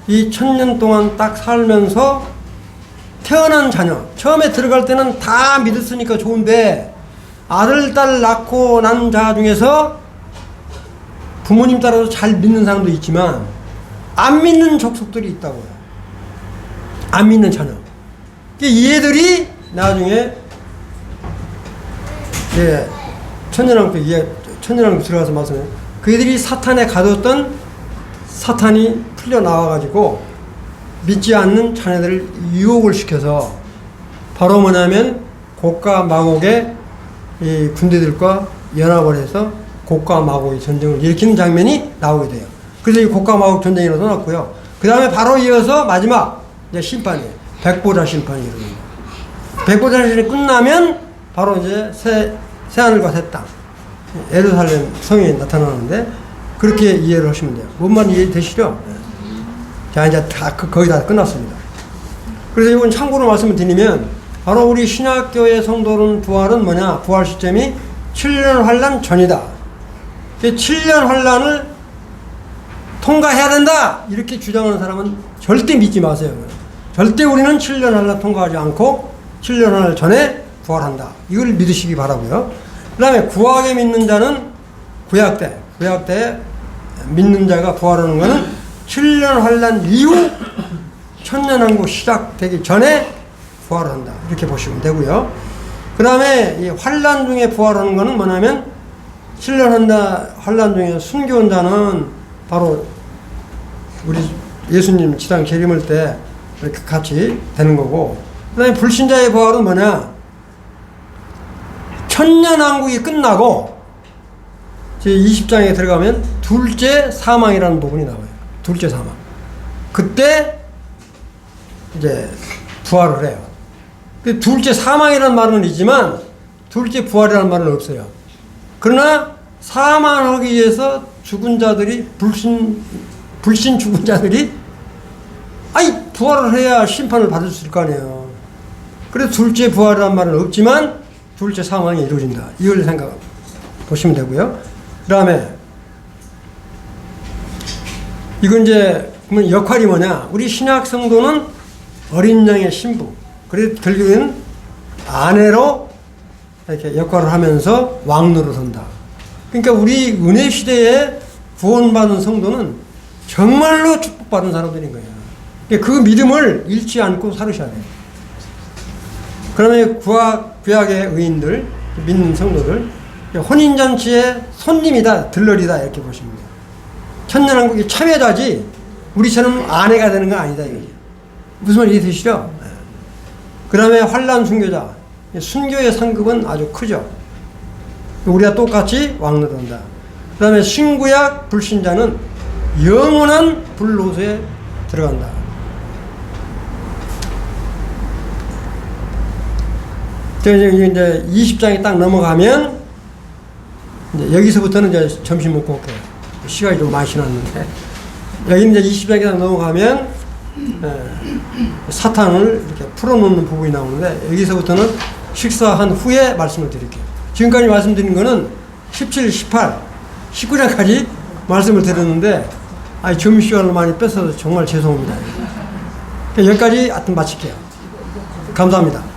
이 1000년 동안 딱 살면서 태어난 자녀, 처음에 들어갈 때는 다 믿었으니까 좋은데 아들, 딸 낳고 난 자 중에서 부모님 따라서 잘 믿는 사람도 있지만 안 믿는 족속들이 있다고요. 안 믿는 자녀. 이 애들이 나중에 천년왕국 들어가서 말씀해요. 그 애들이 사탄에 가뒀던 사탄이 풀려 나와가지고 믿지 않는 자녀들을 유혹을 시켜서 바로 뭐냐면 곡과 마곡의 이 군대들과 연합을 해서 곡과 마곡의 전쟁을 일으키는 장면이 나오게 돼요. 그래서 이 곡과 마곡 전쟁이 일어났고요. 그 다음에 바로 이어서 마지막 이제 심판이에요. 백보자 심판이 일어납니다. 백보자 심판이 끝나면 바로 이제 새하늘과 새 땅, 예루살렘 성이 나타나는데 그렇게 이해를 하시면 돼요. 뭔 말 이해되시죠? 자, 이제 다 거의 다 끝났습니다. 그래서 이건 참고로 말씀을 드리면 바로 우리 신약교회 성도는 부활은 뭐냐? 부활 시점이 7년 환란 전이다. 7년 환란을 통과해야 된다! 이렇게 주장하는 사람은 절대 믿지 마세요. 절대 우리는 7년 환란 통과하지 않고 7년 환란 전에 부활한다. 이걸 믿으시기 바라고요. 그 다음에 구약에 믿는 자는 구약 때 믿는 자가 부활하는 것은 7년 환란 이후 천년왕국 시작되기 전에 부활한다. 이렇게 보시면 되고요. 그 다음에 이 환란 중에 부활하는 것은 뭐냐면 7년 환란 중에 순교한 자는 바로 우리 예수님 지상 재림할 때 이렇게 같이 되는 거고, 그 다음에 불신자의 부활은 뭐냐? 천년왕국이 끝나고 제 20장에 들어가면 둘째 사망이라는 부분이 나와요. 둘째 사망. 그때 이제 부활을 해요. 둘째 사망이라는 말은 있지만 둘째 부활이라는 말은 없어요. 그러나 사망하기 위해서 죽은 자들이 불신 죽은 자들이 부활을 해야 심판을 받을 수 있을 거 아니에요. 그래서 둘째 부활이라는 말은 없지만 둘째 사망이 이루어진다. 이걸 생각 보시면 되고요. 그 다음에 이건 이제 역할이 뭐냐? 우리 신약 성도는 어린 양의 신부, 그래서 결국에는 아내로 이렇게 역할을 하면서 왕노로 선다. 그러니까 우리 은혜 시대에 구원받은 성도는 정말로 축복받은 사람들인 거예요. 그 믿음을 잃지 않고 살으셔야 돼요. 그러면 구약의 의인들, 믿는 성도들, 혼인잔치의 손님이다, 들러리다 이렇게 보시면 돼요. 천년왕국이 참여자지 우리처럼 아내가 되는 건 아니다 이거죠. 무슨 말 이해되시죠? 그 다음에 환란 순교자, 순교의 상급은 아주 크죠. 우리가 똑같이 왕노릇한다. 그 다음에 신구약 불신자는 영원한 불로소에 들어간다. 이제 20장이 딱 넘어가면 이제 여기서부터는 이제 점심 먹고 올게요. 시간이 좀 많이 지났는데 여기 이제 20장이 딱 넘어가면 사탄을 이렇게 풀어놓는 부분이 나오는데 여기서부터는 식사한 후에 말씀을 드릴게요. 지금까지 말씀드린 거는 17, 18, 19장까지 말씀을 드렸는데 점심시간을 많이 뺏어서 정말 죄송합니다. 여기까지 하여튼 마칠게요. 감사합니다.